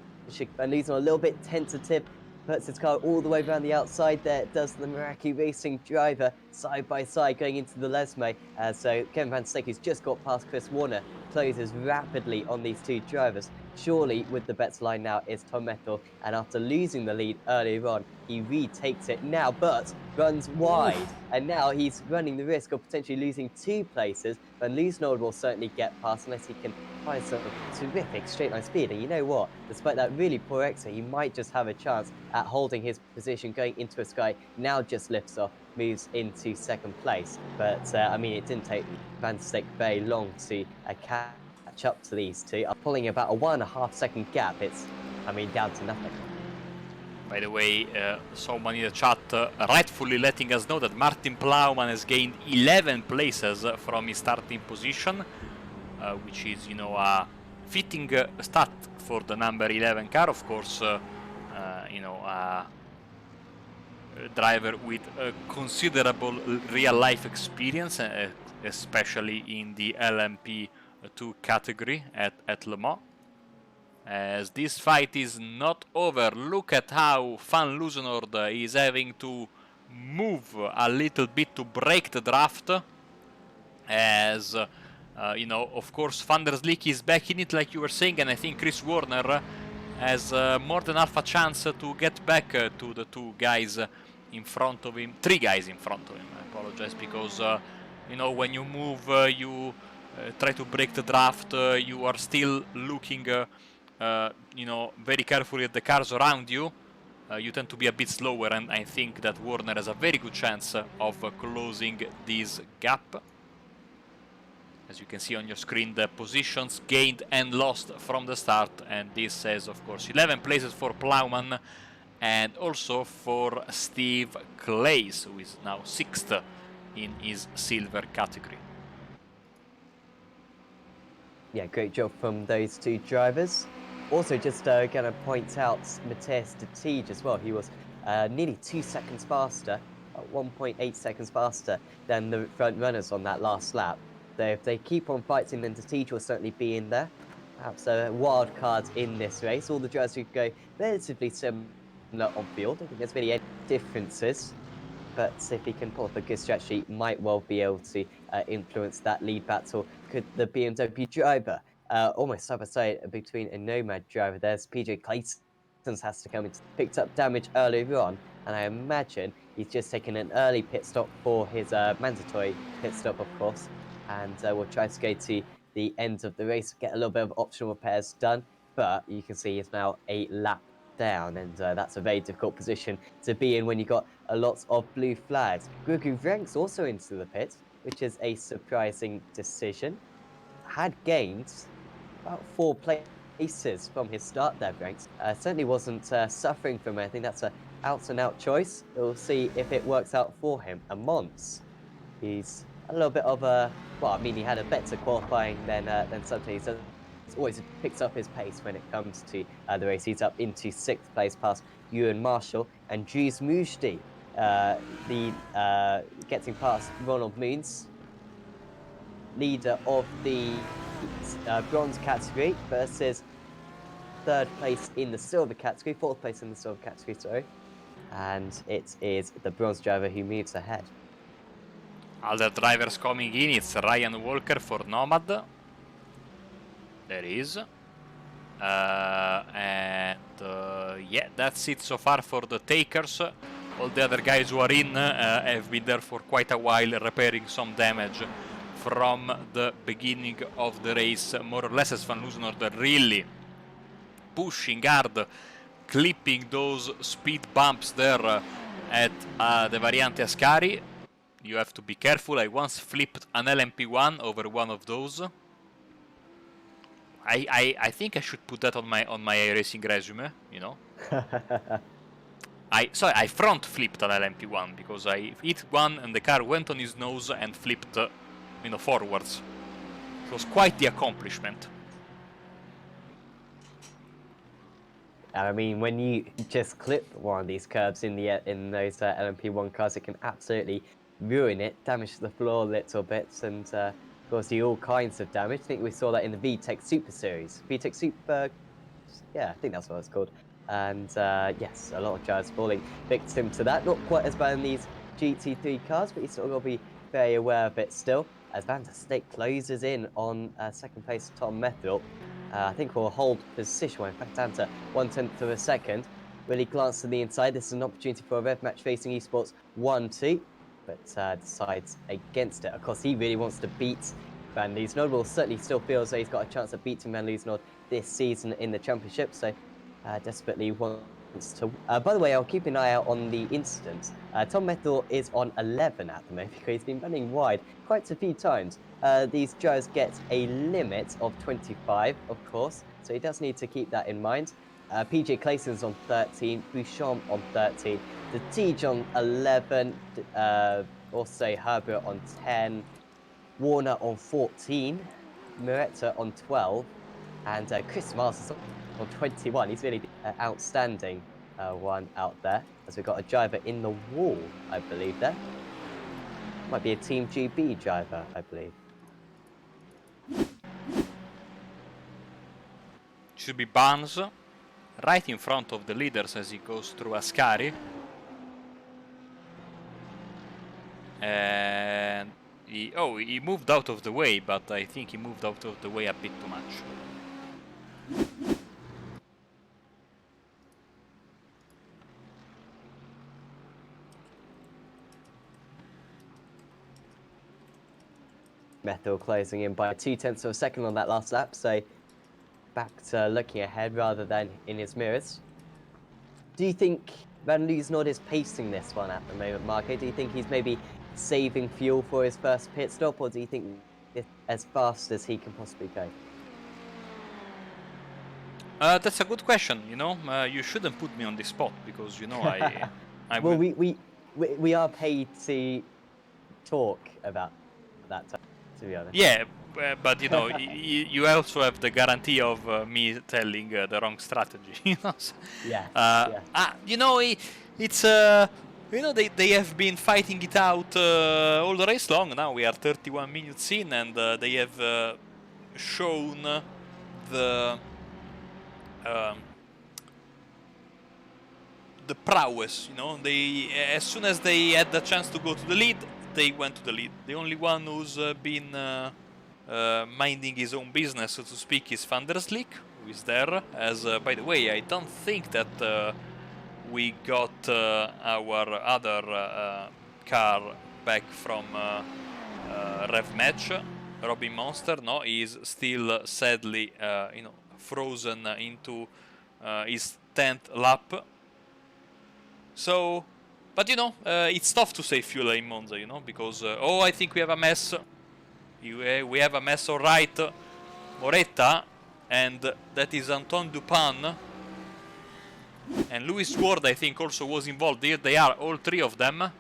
Van Loosenor a little bit tentative, puts his car all the way around the outside there, does the Meraki Racing driver side by side going into the Lesme. So Kevin Van Steek, who's just got past Chris Warner, closes rapidly on these two drivers. Surely with the bets line now is Tom Methel, and after losing the lead earlier on, he retakes it now, but runs wide. And now he's running the risk of potentially losing 2 places. Van Loosenor will certainly get past unless he can find some terrific straight line speed. And you know what? Despite that really poor exit, he might just have a chance at holding his position going into a sky. Now just lifts off, moves into second place. But I mean, it didn't take Van Steek very long to catch up to these two. Pulling about a 1.5 second gap. It's, I mean, down to nothing. By the way, someone in the chat rightfully letting us know that Martin Plowman has gained 11 places from his starting position, which is, you know, a fitting stat for the number 11 car. Of course, you know, a driver with considerable real-life experience, especially in the LMP2 category at Le Mans. As this fight is not over, look at how Van Loosenord is having to move a little bit to break the draft. As you know, of course, Van der Slick is back in it, like you were saying, and I think Chris Warner has more than half a chance to get back to the 2 guys in front of him, 3 guys in front of him. I apologize, because you know, when you move, you try to break the draft, you are still looking you know, very carefully at the cars around you. You tend to be a bit slower, and I think that Warner has a very good chance of closing this gap. As you can see on your screen, the positions gained and lost from the start, and this says, of course, 11 places for Plowman and also for Steve Clays, who is now 6th in his silver category. Yeah, great job from those 2 drivers. Also, just going to point out Matthias de Tiege as well. He was nearly 2 seconds faster, 1.8 seconds faster than the front runners on that last lap. So if they keep on fighting, then de Tiege will certainly be in there. Perhaps a wild card in this race. All the drivers who go relatively similar on field. I don't think there's really any differences. But if he can pull off a good strategy, might well be able to influence that lead battle. Could the BMW driver almost side by side between a Nomad driver? There's PJ Clayton has to come in, picked up damage earlier on, and I imagine he's just taken an early pit stop for his mandatory pit stop, of course, and we'll try to go to the end of the race, get a little bit of optional repairs done. But you can see he's now a lap down, and that's a very difficult position to be in when you've got a lot of blue flags. Gregory Ranks also into the pit, which is a surprising decision. Had gained about 4 places from his start there, Ranks. Certainly wasn't suffering from anything. That's an out-and-out choice. We'll see if it works out for him. And Mons, he's a little bit of a, well, I mean, he had a better qualifying than something. He's always picks up his pace when it comes to the race. He's up into 6th place past Ewan Marshall and Dries Mujdi, getting past Ronald Moons, leader of the bronze category, versus third place in the silver category, fourth place in the silver category, sorry. And it is the bronze driver who moves ahead. Other drivers coming in, it's Ryan Walker for Nomad. There is. Yeah, that's it so far for the takers. All the other guys who are in have been there for quite a while, repairing some damage from the beginning of the race, more or less, as Van Loosenord really pushing hard, clipping those speed bumps there at the Variante Ascari. You have to be careful. I once flipped an LMP1 over one of those. I think I should put that on my iRacing resume, you know. I front flipped an LMP1 because I hit one and the car went on his nose and flipped, you know, forwards. It was quite the accomplishment. I mean, when you just clip one of these curves in those LMP1 cars, it can absolutely ruin it, damage the floor a little bit, and cause you all kinds of damage. I think we saw that in the VTEC Super Series. VTEC Super, yeah, I think that's what it's called. And yes, a lot of drivers falling victim to that. Not quite as bad in these GT3 cars, but you still got to be very aware of it still. As Van der State closes in on second place, Tom Methil. I think we'll hold position, in fact, down to 1/10 of a second. Really glanced to the inside. This is an opportunity for a Rev Match Racing Esports 1-2, but decides against it. Of course, he really wants to beat Van Loosenord. Will certainly still feels that he's got a chance of beating Van Loosenord this season in the championship, so desperately wants to. By the way, I'll keep an eye out on the incident. Tom Methil is on 11 at the moment because he's been running wide quite a few times. These drivers get a limit of 25, of course, so he does need to keep that in mind. PJ Clayson's on 13, Bouchon on 13, the Tej on 11, also Herbert on 10, Warner on 14, Muretta on 12, and Chris Mars is on 21. He's really outstanding one out there, as we've got a driver in the wall, I believe there. Might be a Team GB driver, I believe. Should be Barnes, right in front of the leaders as he goes through Ascari. And he moved out of the way, but I think he moved out of the way a bit too much. Methil closing in by 0.2 of a second on that last lap, so back to looking ahead rather than in his mirrors. Do you think Van Loosenord is pacing this one at the moment, Marco? Do you think he's maybe saving fuel for his first pit stop, or do you think it's as fast as he can possibly go? That's a good question. You know, you shouldn't put me on the spot because you know I well, we are paid to talk about that, to be honest. Yeah, but you know, you also have the guarantee of me telling the wrong strategy. You know, yeah. You know, it's you know, they have been fighting it out all the race long. Now we are 31 minutes in, and they have shown the prowess. You know, they as soon as they had the chance to go to the lead, they went to the lead. The only one who's been minding his own business, so to speak, is Van der Slick, who is there. As by the way, I don't think that we got our other car back from Rev Match. Robin Monster, no, he's still sadly, you know, frozen into his 10th lap. So, but you know, it's tough to save fuel in Monza, you know, because oh, I think we have a mess. We have a mess, all right. Moretta, and that is Anton Dupin. And Louis Ward, I think, also was involved. Here they are, all three of them.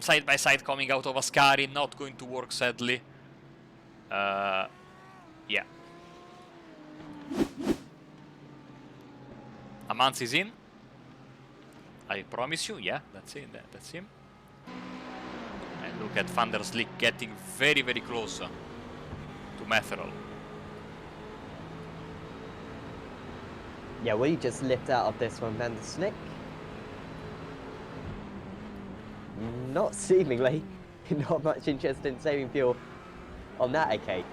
Side by side coming out of Ascari, not going to work, sadly. Yeah. Amans is in. I promise you, yeah, that's it, that's him. And look at Van der Slick getting very, very close Metherol. Yeah, will you just lift out of this one, Van der Slick? Not seemingly. Not much interest in saving fuel on that occasion.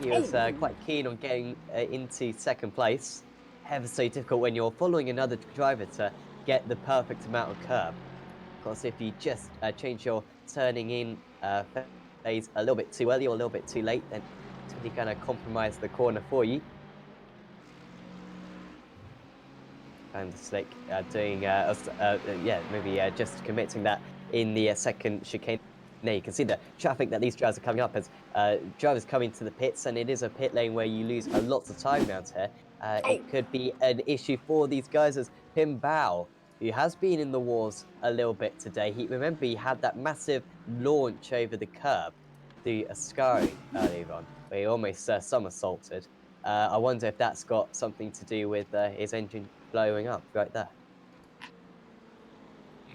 He was quite keen on getting into second place. Ever so difficult when you're following another driver to get the perfect amount of curb. Of course, if you just change your turning in phase a little bit too early or a little bit too late, then it's really going to compromise the corner for you. And it's like doing, yeah, maybe just committing that in the second chicane. Now you can see the traffic that these drivers are coming up as drivers coming to the pits, and it is a pit lane where you lose a lot of time around here. It could be an issue for these guys as Pim Bao, who has been in the wars a little bit today. Remember, he had that massive launch over the curb through Ascari earlier on, where he almost somersaulted. I wonder if that's got something to do with his engine blowing up right there.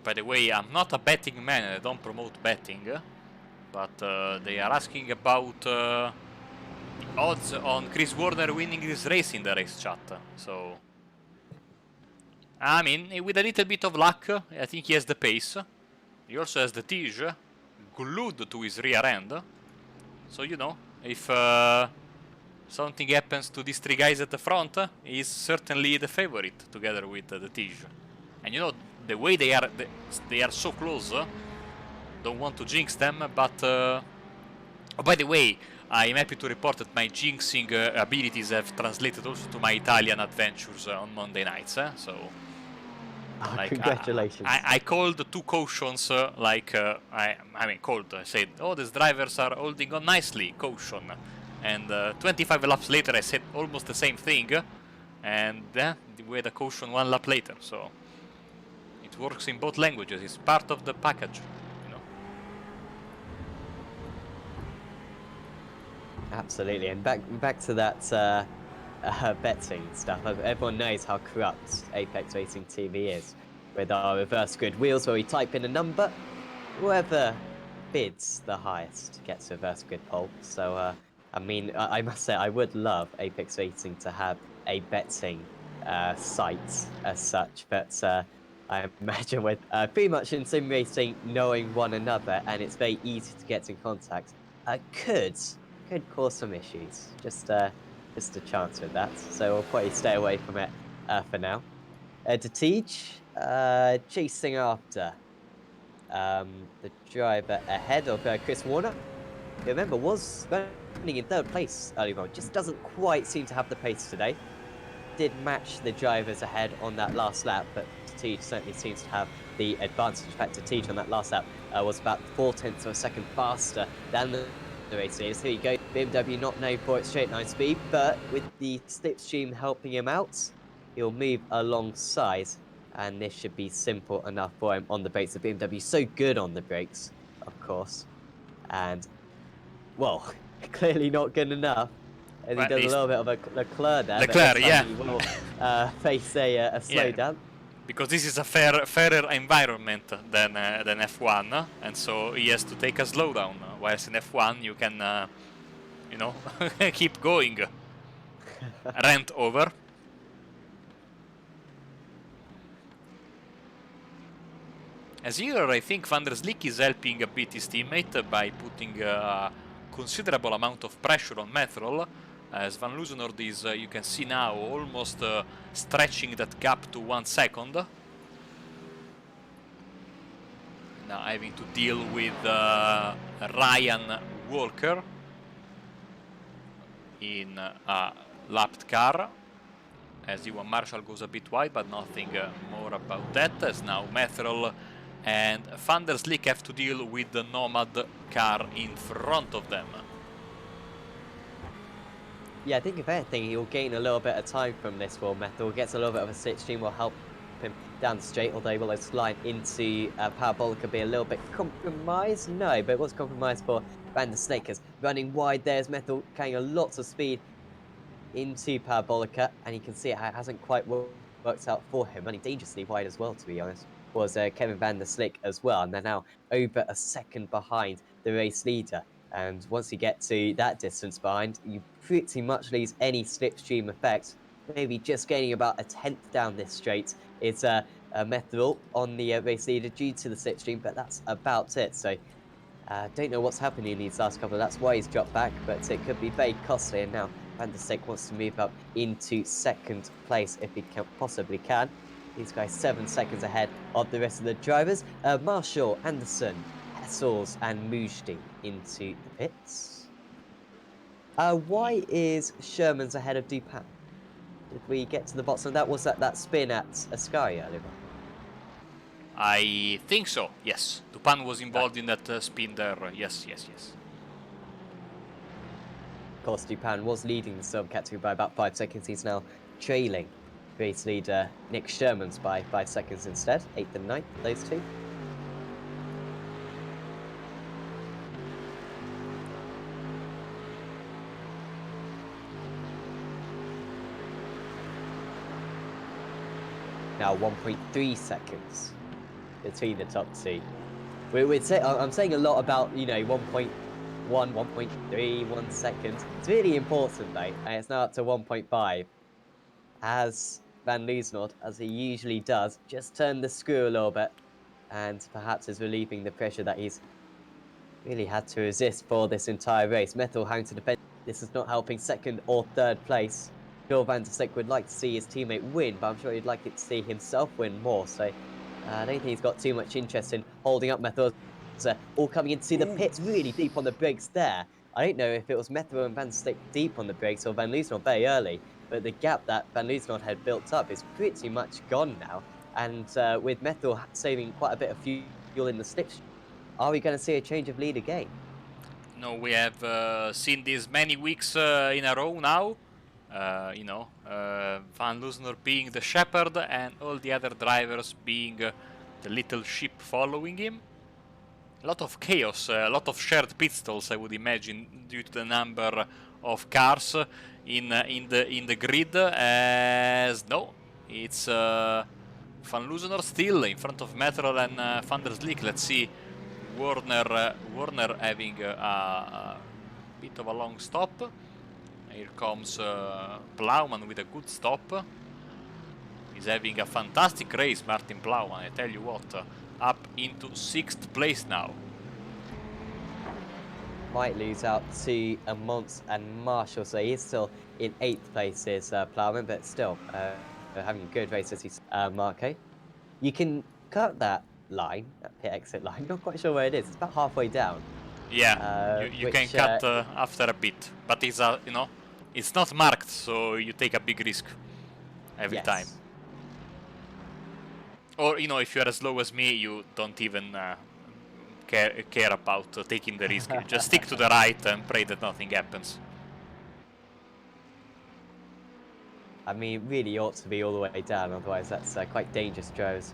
By the way, I'm not a betting man and I don't promote betting, but they are asking about odds on Chris Warner winning this race in the race chat. So, I mean, with a little bit of luck, I think he has the pace. He also has the Tige glued to his rear end. So, you know, if something happens to these three guys at the front, he's certainly the favorite together with the Tige. And you know, the way they are so close, don't want to jinx them, but oh, by the way, I'm happy to report that my jinxing abilities have translated also to my Italian adventures on Monday nights, so Oh, like congratulations. I called two cautions, I mean called, I said, oh, these drivers are holding on nicely, caution, and 25 laps later I said almost the same thing, and we had a caution 1 lap later, so it works in both languages, it's part of the package, you know. Absolutely, and back to that betting stuff. Everyone knows how corrupt Apex Racing TV is with our reverse grid wheels, where we type in a number, whoever bids the highest gets reverse grid pole. So, I mean, I must say, I would love Apex Racing to have a betting site as such, but I imagine with pretty much in sim racing knowing one another, and it's very easy to get in contact, could cause some issues. Just a chance with that. So we'll probably stay away from it for now. To teach, chasing after the driver ahead of Chris Warner. Remember, was running in third place earlier on. Just doesn't quite seem to have the pace today. Did match the drivers ahead on that last lap, but Teach certainly seems to have the advantage. In fact, Teach on that last lap was about 0.4 of a second faster than the race leaders. Here you go, BMW not known for its straight line speed, but with the slipstream helping him out, he'll move alongside, and this should be simple enough for him on the brakes. The BMW so good on the brakes, of course, and well, clearly not good enough. As he Well, at does a least little bit of a Leclerc there, but this Leclerc, time yeah. he will face a Yeah, slowdown. because this is a fairer environment than F1, and so he has to take a slowdown. Whilst in F1 you can, you know, keep going. Rant over. As here, I think Van der Slick is helping a bit his teammate by putting a considerable amount of pressure on Methrol. As Van Loosenord is, you can see now, almost stretching that gap to 1 second. Now having to deal with Ryan Walker in a lapped car. As Ewan Marshall goes a bit wide, but nothing more about that, as now Methrol and Van der Slick have to deal with the Nomad car in front of them. Yeah, I think if anything, he'll gain a little bit of time from this. Will Method gets a little bit of a slipstream, will help him down the straight, although will his line into Parabolica be a little bit compromised? No, but it was compromised for Van der Snake, as running wide there's Method carrying a lots of speed into Parabolica, and you can see it hasn't quite worked out for him. Running dangerously wide as well, to be honest, was Kevin Van der Slick as well, and they're now over a second behind the race leader. And once you get to that distance behind, you pretty much lose any slipstream effect. Maybe just gaining about a tenth down this straight is a Methanol on the race leader due to the slipstream, but that's about it. So don't know what's happening in these last couple. That's why he's dropped back, but it could be very costly. And now Van der Stek wants to move up into second place if he possibly can. These guys 7 seconds ahead of the rest of the drivers. Marshall, Anderson, Hessels, and Mujdi into the pits. Why is Sherman's ahead of Dupin? Did we get to the bottom? That was that spin at Ascari earlier on. I think so, yes. Dupin was involved Right. in that spin there. Yes, yes, yes. Of course, Dupin was leading the sub category by about 5 seconds. He's now trailing race leader Nick Sherman's by 5 seconds instead. 8th and 9th, those two. Now 1.3 seconds between the top two. I'm saying a lot about, 1.1, 1.3, 1 second. It's really important though, and it's now up to 1.5. As Van Liesnoord, as he usually does, just turned the screw a little bit, and perhaps is relieving the pressure that he's really had to resist for this entire race. Metal having to defend. This is not helping second or third place. Phil Van der Stek would like to see his teammate win, but I'm sure he'd like to see himself win more. So I don't think he's got too much interest in holding up Metal. All coming into the pits really deep on the brakes there. I don't know if it was Metal and Van der Stek deep on the brakes or Van Liesnoord very early, but the gap that Van Liesnoord had built up is pretty much gone now. And with Metal saving quite a bit of fuel in the slipstream, are we going to see a change of lead again? No, we have seen this many weeks in a row now. Van Lusner being the shepherd and all the other drivers being the little sheep following him. A lot of chaos, a lot of shared pit stalls, I would imagine, due to the number of cars in the grid. As no, it's Van Lusner still in front of Metrol and Van der Slik. Let's see. Warner having a bit of a long stop. Here comes Plowman with a good stop. He's having a fantastic race, Martin Plowman, I tell you what. Up into 6th place now. Might lose out to Mons and Marshall, so he's still in 8th place is Plowman, but still having a good race as he's Marco. You can cut that line, that pit exit line. Not quite sure where it is. It's about halfway down. Yeah, you can cut after a bit, but it's it's not marked, so you take a big risk every time. Or if you are as slow as me, you don't even care about taking the risk. You just stick to the right and pray that nothing happens. I mean, really ought to be all the way down, otherwise that's quite dangerous, drivers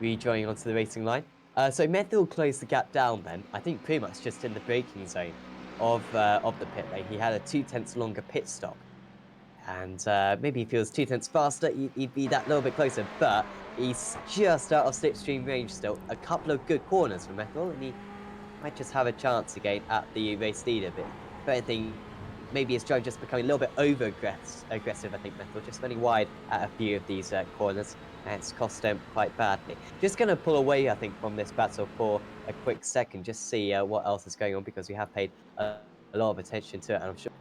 rejoining onto the racing line. So Methil closed the gap down then, I think pretty much just in the braking zone of the pit lane. He had a 2/10 longer pit stop. And maybe if he was 2/10 faster, he'd be that little bit closer, but he's just out of slipstream range still. A couple of good corners for Methil, and he might just have a chance again at the race leader. But if anything, maybe his drive just becoming a little bit aggressive, I think, Methil, just running wide at a few of these corners, and it's cost him quite badly. Just going to pull away, I think, from this battle for a quick second, just see what else is going on, because we have paid a lot of attention to it, and I'm sure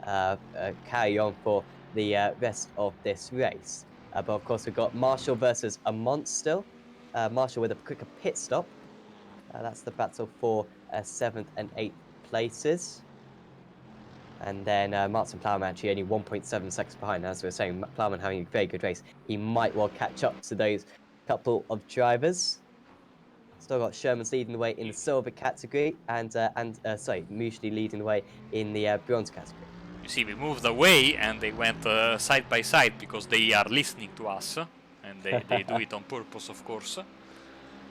carry on for the rest of this race. But of course, we've got Marshall versus Amont still. Marshall with a quicker pit stop. That's the battle for 7th and 8th places. And then Martin Plowman actually only 1.7 seconds behind. As we were saying, Plowman having a very good race. He might well catch up to those couple of drivers. Still got Sherman's leading the way in the silver category, and Mushli leading the way in the bronze category. You see, we moved away and they went side by side because they are listening to us, and they do it on purpose, of course.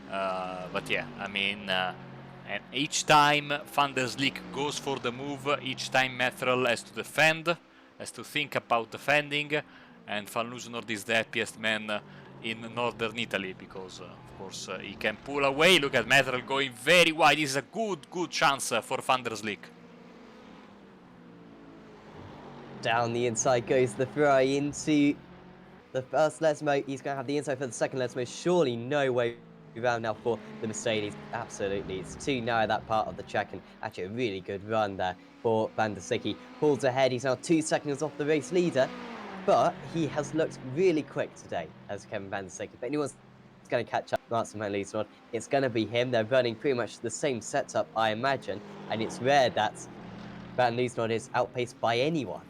But yeah, I mean, and each time Van der Slik goes for the move, each time Methrel has to defend, has to think about defending, and Van Lusnord is the happiest man in northern Italy because, of course, he can pull away. Look at Methrel going very wide. This is a good chance for Van der Slik. Down the inside goes the Ferrari into the first Lesmo. He's going to have the inside for the second Lesmo. Surely no way around now for the Mercedes. Absolutely. It's too narrow, that part of the track, and actually a really good run there for Van der Sicke. Pulls ahead. He's now 2 seconds off the race leader, but he has looked really quick today as Kevin Van der Sicke. If anyone's going to catch up Martin Van Liesnod, it's going to be him. They're running pretty much the same setup, I imagine, and it's rare that Van Liesnod is outpaced by anyone.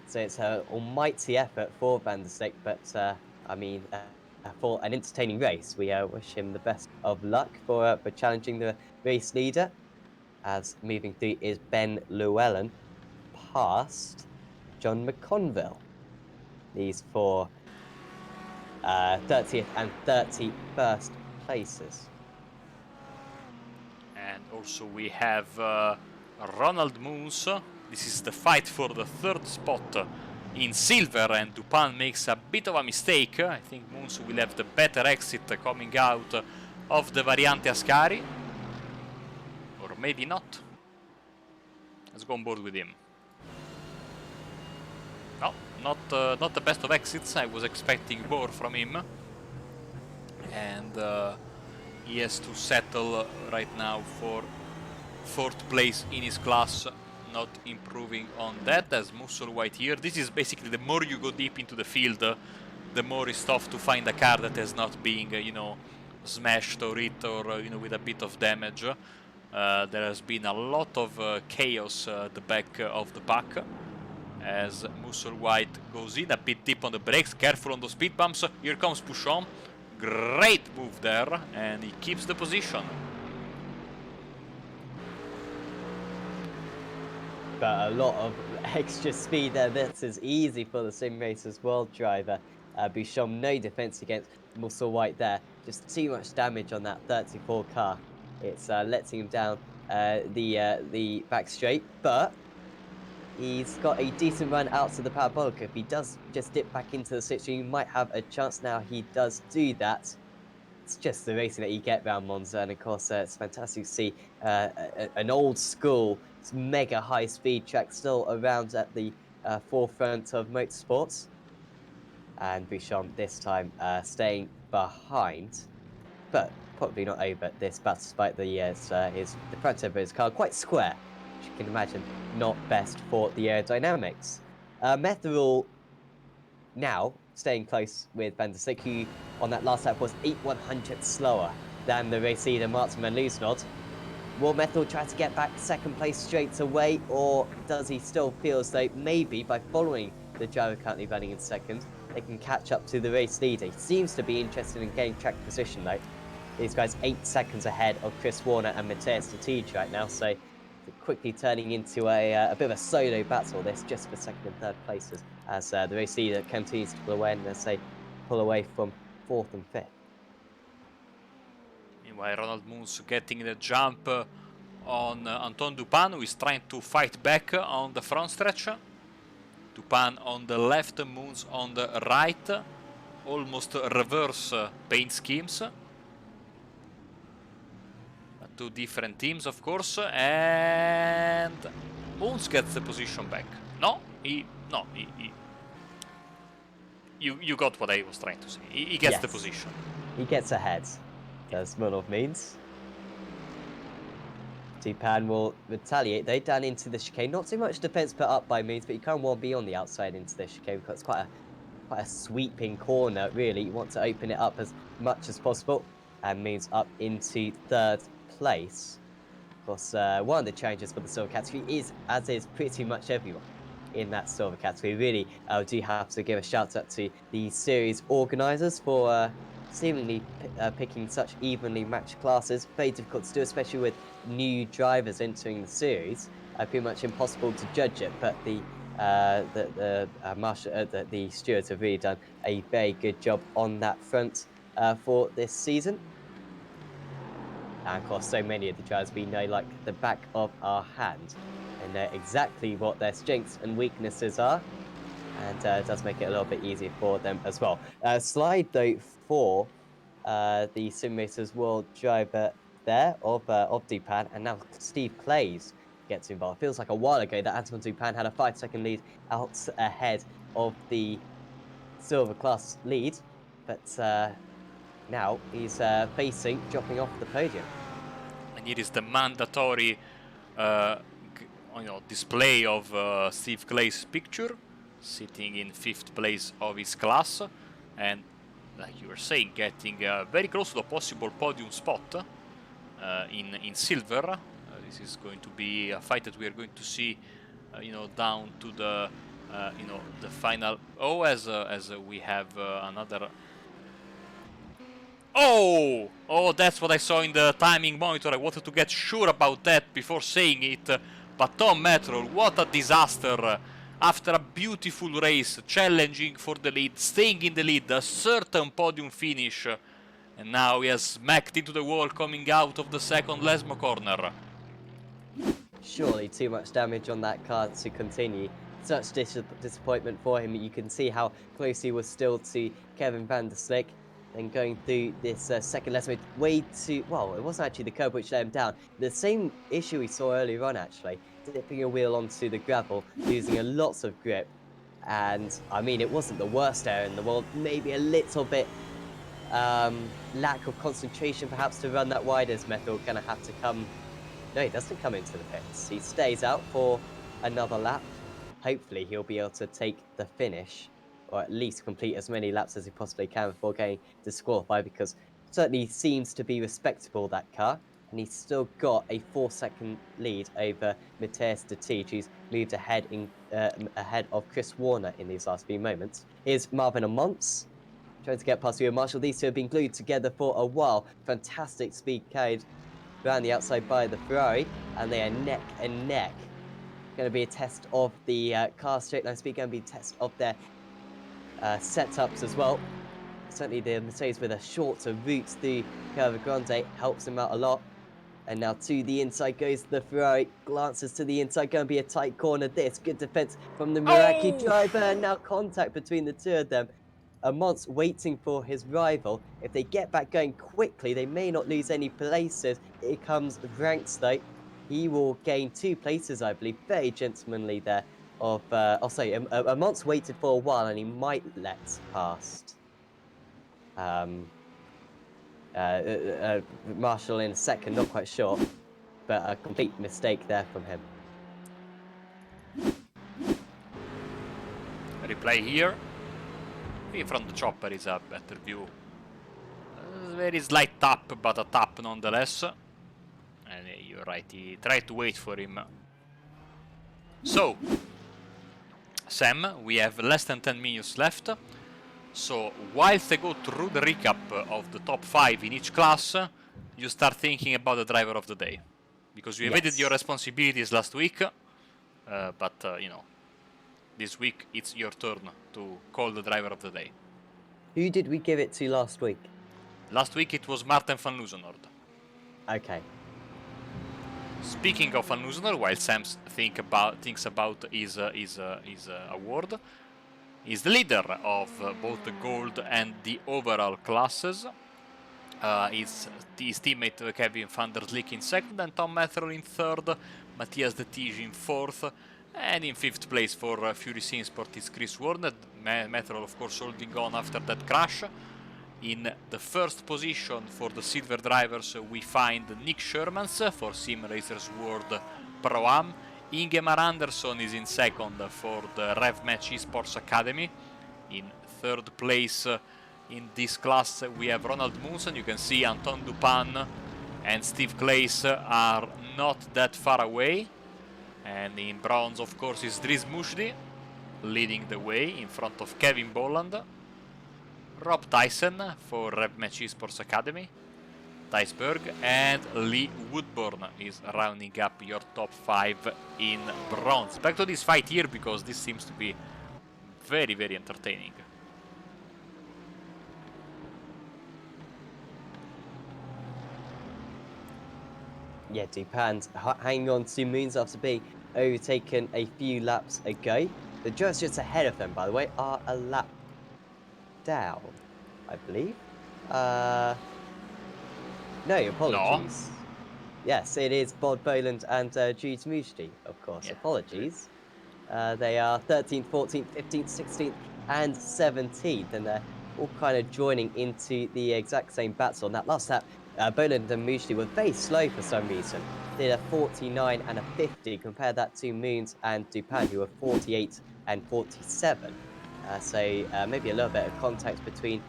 So it's an almighty effort for Van der Sicke, but I mean, for an entertaining race, we wish him the best of luck for challenging the race leader. As moving through is Ben Llewellyn past John McConville. These for 30th and 31st places. And also we have Ronald Moons. This is the fight for the third spot in silver, and Dupin makes a bit of a mistake. I think Moons will have the better exit coming out of the Variante Ascari. Or maybe not. Let's go on board with him. No, not the best of exits. I was expecting more from him. And he has to settle right now for 4th place in his class, not improving on that as Musselwhite here. This is basically, the more you go deep into the field, the more it's tough to find a car that has not been, you know, smashed or hit or, you know, with a bit of damage. There has been a lot of chaos at the back of the pack as Musselwhite goes in a bit deep on the brakes. Careful on those speed bumps. Here comes Pouchon. Great move there, and he keeps the position. But a lot of extra speed there. This is easy for the Simracersworld driver. Bouchon, no defense against Musselwhite there. Just too much damage on that 34 car. It's letting him down the back straight, but he's got a decent run out to the parabolic. If he does just dip back into the situation, he might have a chance. Now he does do that. It's just the racing that you get around Monza, and of course it's fantastic to see an old school, mega high speed track still around at the forefront of motorsports. And Bouchon this time staying behind, but probably not over this battle despite the front end of his car quite square, which you can imagine not best for the aerodynamics. Metherall now staying close with Van der Sicke, who on that last lap was 8/100 slower than the race leader Martin Van Liesnod. Will Methel try to get back second place straight away, or does he still feel as though maybe by following the driver currently running in second, they can catch up to the race leader? He seems to be interested in getting track position though. These guys 8 seconds ahead of Chris Warner and Matthias Statiege right now, so quickly turning into a bit of a solo battle this, just for second and third places, as the race leader continues to pull away, and let's say pull away from 4th and 5th. Meanwhile, Ronald Moons getting the jump on Antoine Dupin, who is trying to fight back on the front stretch. Dupin on the left, Moons on the right. Almost reverse paint schemes. Two different teams, of course, and Moons gets the position back. You got what I was trying to say. He gets the position. He gets ahead, as Mulov means. Dupin will retaliate though, down into the chicane. Not too much defense put up by Moons, but you can't well be on the outside into the chicane because it's quite a sweeping corner, really. You want to open it up as much as possible, and Moons up into 3rd place. Of course, one of the challenges for the silver category is, as is pretty much everyone in that silver category. Really, do have to give a shout out to the series organisers for seemingly picking such evenly matched classes. Very difficult to do, especially with new drivers entering the series. Pretty much impossible to judge it, but the stewards have really done a very good job on that front for this season. And of course, so many of the drivers we know like the back of our hand, and know exactly what their strengths and weaknesses are, and it does make it a little bit easier for them as well. Slide though for the Simracersworld driver there of Dupin, and now Steve Clays get too involved. It feels like a while ago that Antoine Dupin had a 5-second lead out ahead of the silver class lead, but now he's facing dropping off the podium. And here is the mandatory display of Steve Clay's picture, sitting in 5th place of his class, and like you were saying, getting very close to the possible podium spot in silver. This is going to be a fight that we are going to see, down to the the final. Oh, as we have another. Oh, that's what I saw in the timing monitor. I wanted to get sure about that before saying it. But Tom Metrol, what a disaster. After a beautiful race, challenging for the lead, staying in the lead, a certain podium finish. And now he has smacked into the wall coming out of the second Lesmo corner. Surely too much damage on that car to continue. Such disappointment for him. You can see how close he was still to Kevin van der Slick. Then going through this second lesson, way too... Well, it wasn't actually the curb which let him down. The same issue we saw earlier on, actually. Dipping a wheel onto the gravel, losing a lots of grip. And, I mean, it wasn't the worst error in the world. Maybe a little bit lack of concentration, perhaps, to run that wide, as Metal going to have to come... No, he doesn't come into the pits. He stays out for another lap. Hopefully, he'll be able to take the finish, or at least complete as many laps as he possibly can before getting disqualified, because it certainly seems to be respectable, that car. And he's still got a 4-second lead over Matthias de Tige, who's moved ahead of Chris Warner in these last few moments. Here's Marvin and Mons trying to get past Ewan Marshall. These two have been glued together for a while. Fantastic speed carried around the outside by the Ferrari, and they are neck and neck. Going to be a test of the car straight line speed, going to be a test of their setups as well. Certainly the Mercedes with a shorter route through Curva Grande helps them out a lot. And now to the inside goes the Ferrari, glances to the inside, going to be a tight corner this. Good defense from the Meraki driver, and now contact between the two of them. Mons waiting for his rival. If they get back going quickly, they may not lose any places. Here comes Ranks though. He will gain 2 places, I believe. Very gentlemanly there. Mons waited for a while, and he might let past Marshall in a second, not quite sure. But a complete mistake there from him. Replay here. Maybe from the chopper is a better view. Very slight tap, but a tap nonetheless. And you're right, he tried to wait for him. So, Sam, we have less than 10 minutes left. So, whilst I go through the recap of the top 5 in each class, you start thinking about the driver of the day. Because you evaded your responsibilities last week, this week it's your turn to call the driver of the day. Who did we give it to last week? Last week it was Martin van Luzenoord. Okay. Speaking of Van Luzenoord, while Sam thinks about his award, is the leader of both the gold and the overall classes. His teammate Kevin van der Slick in second, and Tom Metrol in third, Matthias de Tige in fourth, and in 5th place for Fury Sinsport is Chris Warner. Metrol, of course, holding on after that crash. In the first position for the silver drivers, we find Nick Shermans for Simracersworld Pro-Am. Ingemar Andersson is in second for the RevMatch Esports Academy. In third place in this class we have Ronald Munson. You can see Anton Dupin and Steve Claes are not that far away. And in bronze, of course, is Dries Mushdi leading the way in front of Kevin Bolland. Rob Tyson for RevMatch Esports Academy, Thijsberg, and Lee Woodburn is rounding up your top 5 in bronze. Back to this fight here, because this seems to be very, very entertaining. Yeah, Dupin's hanging on to Moons after being overtaken a few laps ago. The drivers just ahead of them, by the way, are a lap down, I believe. No, apologies. Yes, it is Bod Boland and Jude Mujdi, of course. Yeah. Apologies. They are 13th, 14th, 15th, 16th, and 17th, and they're all kind of joining into the exact same battle. On that last lap, Boland and Mujdi were very slow for some reason. Did a 49 and a 50. Compare that to Moons and Dupin, who were 48 and 47. So maybe a little bit of contact between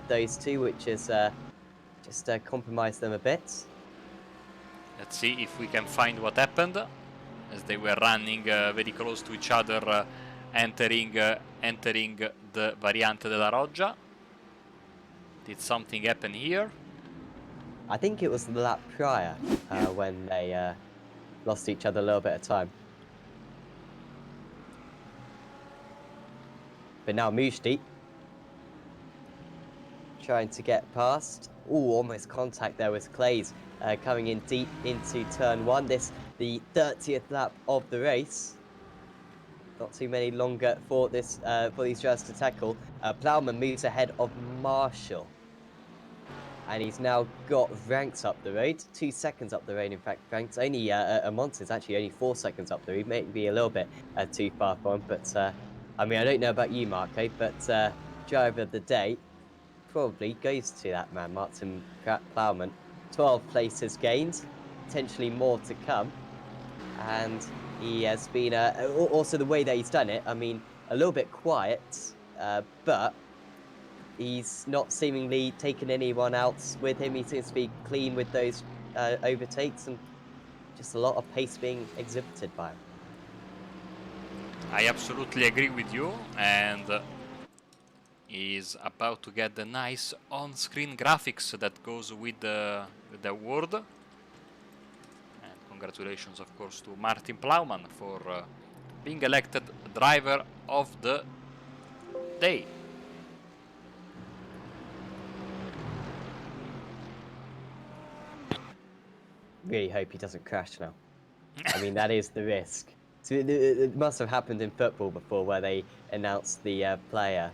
those two, which has just compromised them a bit. Let's see if we can find what happened, as they were running very close to each other, entering the Variante della Roggia. Did something happen here? I think it was the lap prior when they lost each other a little bit of time. But now Mujdi trying to get past. Oh, almost contact there with Clays coming in deep into turn one. This the 30th lap of the race. Not too many longer for this for these drivers to tackle. Plowman moves ahead of Marshall. And he's now got Ranks up the road. 2 seconds up the road, in fact. Ranks only a Monza is actually only 4 seconds up the road. Maybe a little bit too far for him. But I mean, I don't know about you, Marco, but driver of the day probably goes to that man, Martin Plowman. 12 places gained, potentially more to come. And he has been also the way that he's done it. I mean, a little bit quiet, but he's not seemingly taken anyone else with him. He seems to be clean with those overtakes and just a lot of pace being exhibited by him. I absolutely agree with you, and is about to get the nice on-screen graphics that goes with the award. And congratulations, of course, to Martin Plowman for being elected driver of the day. Really hope he doesn't crash now. I mean, that is the risk. So it must have happened in football before, where they announced the player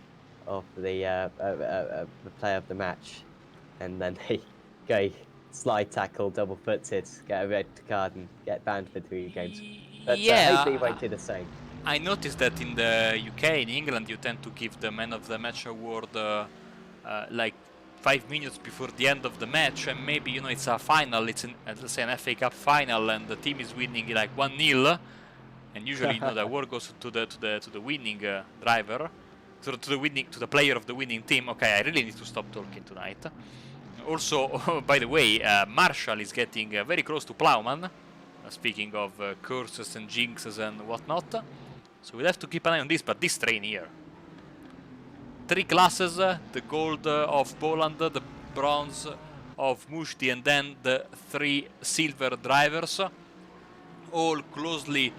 of the player of the match, and then they go slide tackle, double-footed, get a red card, and get banned for 3 games. But hopefully, he Yeah, won't do the same. I noticed that in the UK, in England, you tend to give the Man of the Match award like 5 minutes before the end of the match, and maybe it's a final, it's let's say an FA Cup final, and the team is winning like 1-0, and usually the award goes to the winning driver, to the player of the winning team. Okay, I really need to stop talking tonight. Also, by the way, Marshall is getting very close to Plowman. Speaking of curses and jinxes and whatnot. So we'll have to keep an eye on this, but this train here. 3 classes, the gold of Poland, the bronze of Mujdi, and then the 3 silver drivers, all closely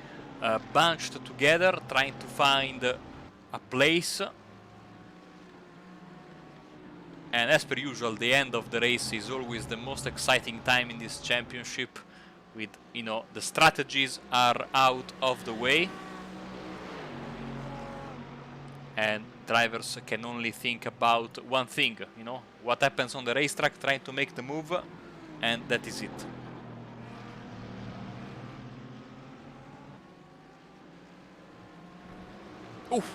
bunched together, trying to find a place. And as per usual, the end of the race is always the most exciting time in this championship, with, the strategies are out of the way. And drivers can only think about one thing, what happens on the racetrack, trying to make the move, and that is it. Oof!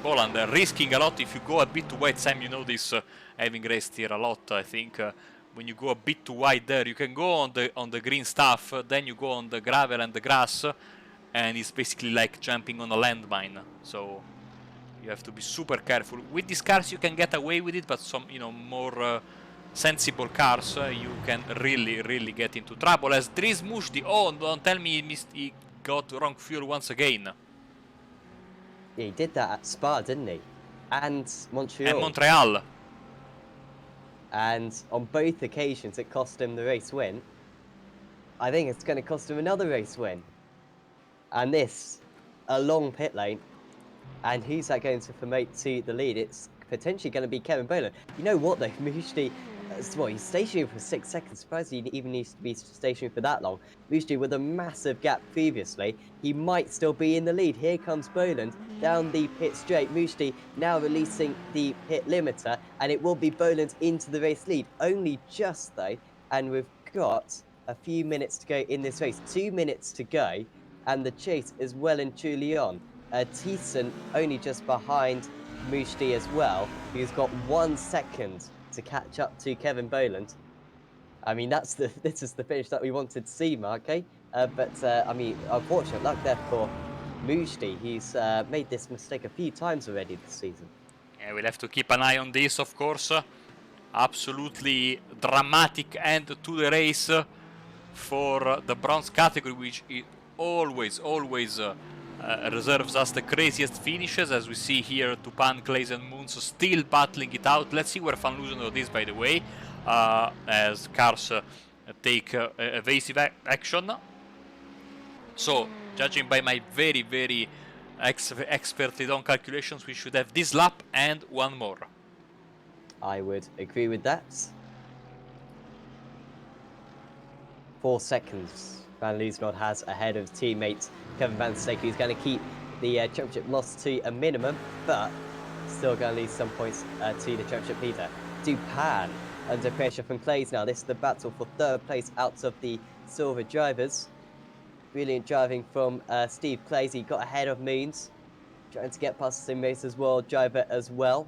Poland risking a lot if you go a bit too wide. Sam, you know this, having raced here a lot. I think when you go a bit too wide there, you can go on the green stuff, then you go on the gravel and the grass, and it's basically like jumping on a landmine. So you have to be super careful. With these cars you can get away with it, but some more sensible cars you can really get into trouble. As Dries Mujdi, oh, don't tell me he got wrong fuel once again. Yeah, he did that at Spa, didn't he? And Montreal. And Montreal. And on both occasions it cost him the race win. I think it's going to cost him another race win. And this, a long pit lane. And who's that going to promote to the lead? It's potentially going to be Kevin Boland. You know what, though? Mujdi, he's stationary for 6 seconds. Surprised he even needs to be stationary for that long. Mujdi with a massive gap previously. He might still be in the lead. Here comes Boland down the pit straight. Mujdi now releasing the pit limiter. And it will be Boland into the race lead. Only just, though. And we've got a few minutes to go in this race. 2 minutes to go, and the chase is well and truly on. Thiessen only just behind Mushti as well, who's got 1 second to catch up to Kevin Boland. I mean, this is the finish that we wanted to see, Mark, eh? I mean, unfortunate luck there for Mujdi. He's made this mistake a few times already this season. Yeah, we'll have to keep an eye on this, of course. Absolutely dramatic end to the race for the bronze category, which it always reserves us the craziest finishes, as we see here. Tupan, Clays and Moons still battling it out. Let's see where Van Luzendorf is, by the way, as cars take evasive action. So, judging by my very expertly done calculations, we should have this lap and one more. I would agree with that. 4 seconds Van Luzendorf has ahead of teammate Kevin Van Stake, who's going to keep the championship loss to a minimum, but still going to lose some points to the championship leader. Dupan under pressure from Clays now. This is the battle for 3rd place out of the silver drivers. Brilliant driving from Steve Clays. He got ahead of Moons, trying to get past the Simracersworld driver as well.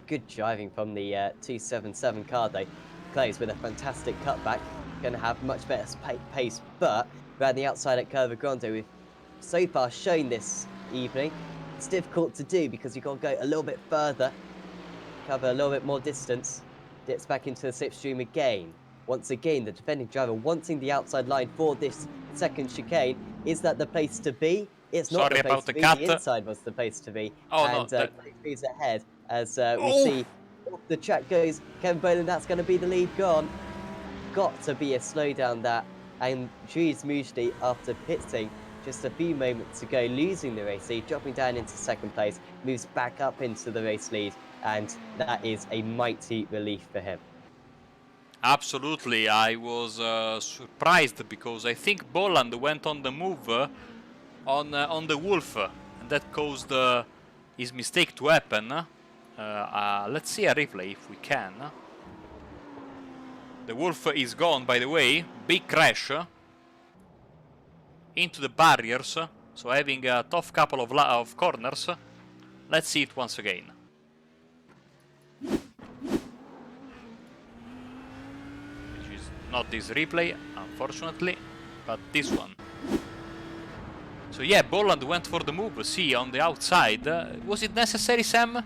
Good driving from the 277 car though. Clays with a fantastic cutback. Going to have much better pace, but around the outside at Curva Grande, we've so far shown this evening it's difficult to do because you've got to go a little bit further, cover a little bit more distance, dips back into the slipstream again. Once again, the defending driver wanting the outside line for this second chicane. Is that the place to be? It's not the place to be. The inside was the place to be. Oh, and no, Clays ahead as we see the track goes. Kevin Boland, that's going to be the lead gone. Got to be a slowdown that, and Jules Mujdi, after pitting just a few moments ago, losing the race lead, dropping down into 2nd place, moves back up into the race lead, and that is a mighty relief for him. Absolutely, I was surprised because I think Boland went on the move on the Wolf, and that caused his mistake to happen. Let's see a replay if we can. The Wolf is gone, by the way. Big crash into the barriers, so having a tough couple of corners. Let's see it once again. Which is not this replay, unfortunately, but this one. So yeah, Boland went for the move, see, on the outside. Was it necessary, Sam?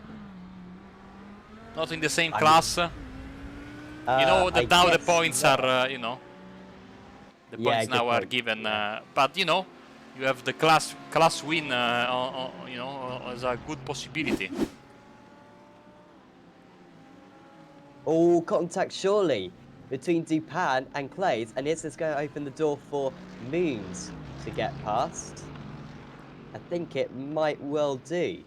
Not in the same class? You know that now the points are, you know, the points now are given. But you know, you have the class win, you know, as a good possibility. All contact surely between Dupan and Clays, and is this going to open the door for Moons to get past? I think it might well do.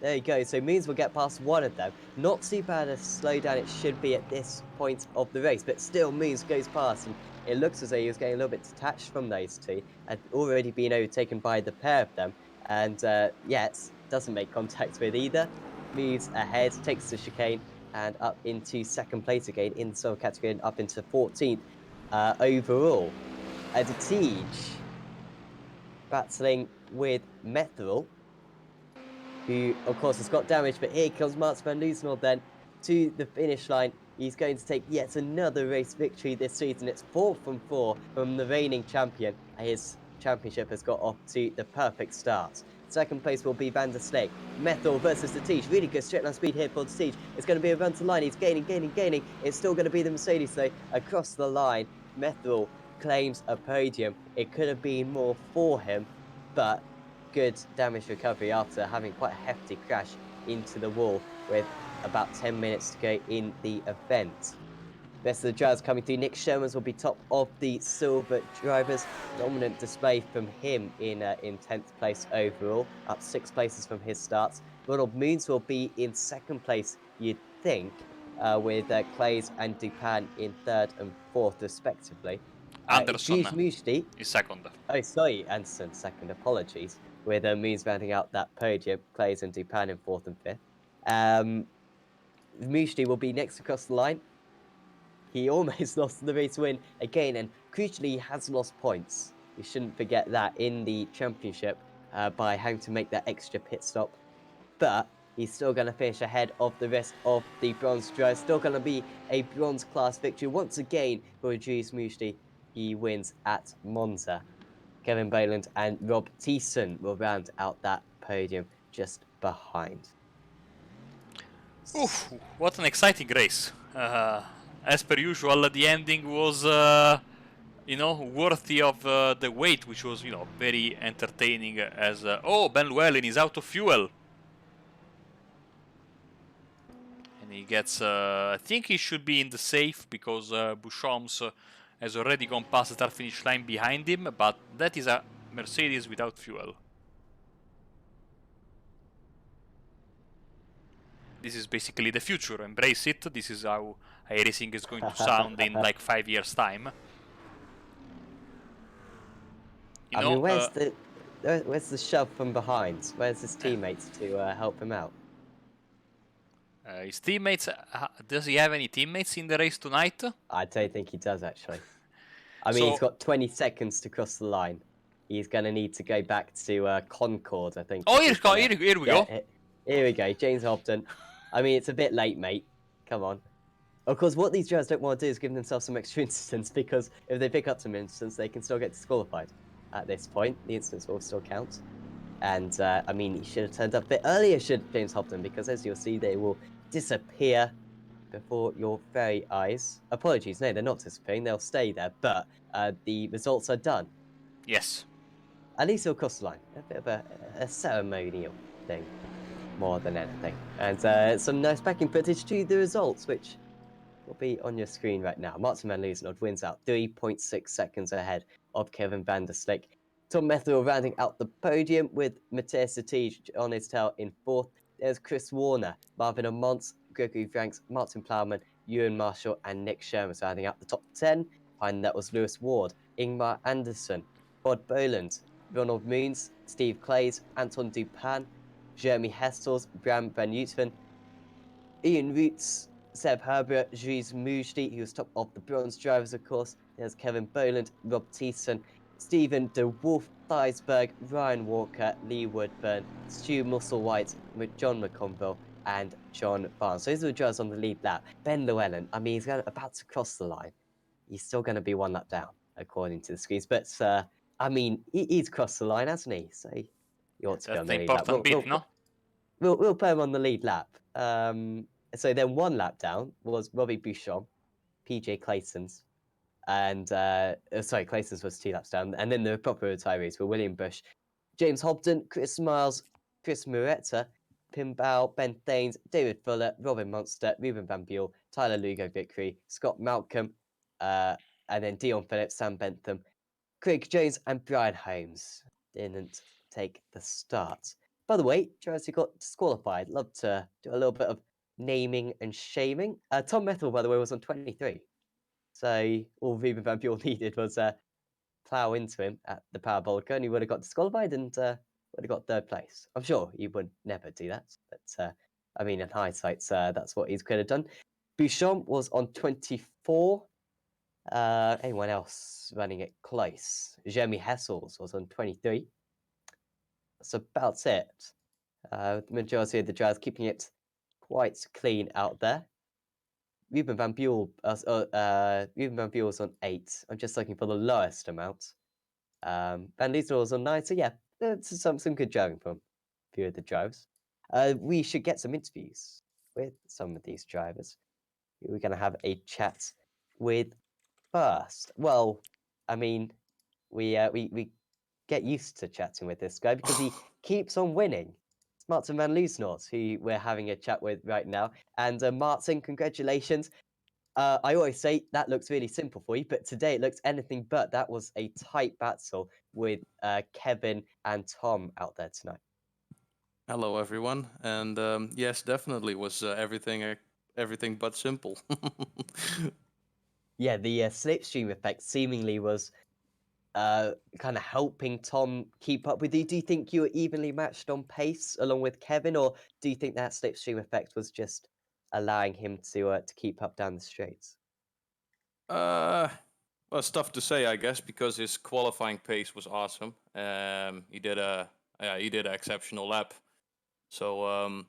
There you go, so Moons will get past one of them. Not too bad a slowdown it should be at this point of the race, but still Moons goes past, and it looks as though he was getting a little bit detached from those two, and already been overtaken by the pair of them, and yet doesn't make contact with either. Moves ahead, takes the chicane, and up into 2nd place again in the silver category, and up into 14th overall. De Tige battling with Methril, who, of course, has got damage, but here comes Mats van Luzendorf then to the finish line. He's going to take yet another race victory this season. It's 4 from 4 from the reigning champion. His championship has got off to the perfect start. 2nd place will be Van der Sleek. Methril versus De Tige. Really good straight line speed here for De Tige. It's going to be a run to line. He's gaining. It's still going to be the Mercedes, though, across the line. Methril claims a podium. It could have been more for him, but good damage recovery after having quite a hefty crash into the wall with about 10 minutes to go in the event. Rest of the drivers coming through. Nick Shermans will be top of the silver drivers. Dominant display from him in 10th place overall, up 6 places from his starts. Ronald Moons will be in 2nd place, you'd think, with Clays and Dupan in 3rd and 4th respectively. Anderson is 2nd. Oh, sorry, Anderson 2nd, apologies. With Moons rounding out that podium, Clays and Dupan in 4th and 5th. Mujdi will be next across the line. He almost lost the race win again, and crucially, he has lost points. We shouldn't forget that in the championship by having to make that extra pit stop. But he's still going to finish ahead of the rest of the bronze drivers. Still going to be a bronze class victory once again for Jules Mushti. He wins at Monza. Kevin Boland and Rob Thiessen will round out that podium just behind. Oof, what an exciting race. As per usual, the ending was, worthy of the wait, which was, very entertaining as, oh, Ben Llewellyn is out of fuel. And he gets, I think he should be in the safe because Bouchons has already gone past the start-finish line behind him, but that is a Mercedes without fuel. This is basically the future. Embrace it. This is how iRacing is going to sound in like 5 years' time. I mean, where's the shove from behind? Where's his teammates to help him out? His teammates. Does he have any teammates in the race tonight? I don't think he does, actually. I mean, he's So, got 20 seconds to cross the line. He's going to need to go back to Concord, I think. oh, If he's gonna here we get go. it. Here we go, James Hobden. I mean, it's a bit late, mate. Come on. Of course, what these drivers don't want to do is give themselves some extra instance, because if they pick up some instance, they can still get disqualified. At this point, the instance will still count. And, I mean, he should have turned up a bit earlier, should James Hobden, because as you'll see, they will disappear before your very eyes. Apologies, no, they're not disappearing, they'll stay there, but the results are done. Yes. At least it'll cross the line. A bit of a ceremonial thing, more than anything. And some nice backing footage to the results, which will be on your screen right now. Martin van Loosenholt wins out 3.6 seconds ahead of Kevin van der Slik. Tom Methel rounding out the podium with Matthias Satige on his tail in fourth. There's Chris Warner, Marvin Amont, Gregory Franks, Martin Plowman, Ewan Marshall, and Nick Sherman rounding out the top 10. Behind that was Lewis Ward, Ingmar Anderson, Bod Boland, Ronald Moons, Steve Clays, Anton Dupin, Jeremy Hestels, Bram Van Utven, Ian Roots, Seb Herbert, Jules Mujdi, who was top of the bronze drivers, of course. There's Kevin Boland, Rob Thiessen, Stephen De Wolf, Theisberg, Ryan Walker, Lee Woodburn, Stu Musselwhite, John McConville, and John Barnes. So those are the drivers on the lead lap. Ben Llewellyn, I mean, he's about to cross the line. He's still going to be one lap down, according to the screens. But, I mean, he's crossed the line, hasn't he? So he ought to be That's on the the lead lap. important bit, no? We'll put him on the lead lap. So then one lap down was Robbie Bouchon, PJ Clayton's, and sorry, Clayton's was 2 laps down, and then the proper retirees were William Bush, James Hobden, Chris Miles, Chris Muretta, Pimbal, Ben Thanes, David Fuller, Robin Monster, Ruben Van Buell, Tyler Lugo Vickery, Scott Malcolm, and then Dion Phillips, Sam Bentham, Craig Jones, and Brian Holmes didn't take the start. By the way, drivers who got disqualified, love to do a little bit of naming and shaming. Tom Methel, by the way, was on 23. So all Ruben Van Buell needed was plough into him at the Parabolica, and he would have got disqualified and would have got 3rd place. I'm sure he would never do that, but I mean, in hindsight, that's what he could have done. Bouchon was on 24. Anyone else running it close? Jeremy Hessels was on 23. That's about it. The majority of the drivers keeping it quite clean out there. Ruben Van Buell was on 8. I'm just looking for the lowest amount. Van Liesel was on 9. So yeah, some good driving from a few of the drivers. We should get some interviews with some of these drivers. We're going to have a chat with first. Well, I mean, we get used to chatting with this guy because he keeps on winning. It's Martin van Loosenholt, who we're having a chat with right now. And Martin, congratulations. I always say that looks really simple for you, but today it looks anything but. That was a tight battle with Kevin and Tom out there tonight. Hello, everyone, and yes, definitely was everything but simple. Yeah, the slipstream effect seemingly was kind of helping Tom keep up with you. Do you think you were evenly matched on pace along with Kevin, or do you think that slipstream effect was just allowing him to keep up down the straights? Well, Well, it's tough to say, I guess, because his qualifying pace was awesome. He did an exceptional lap. So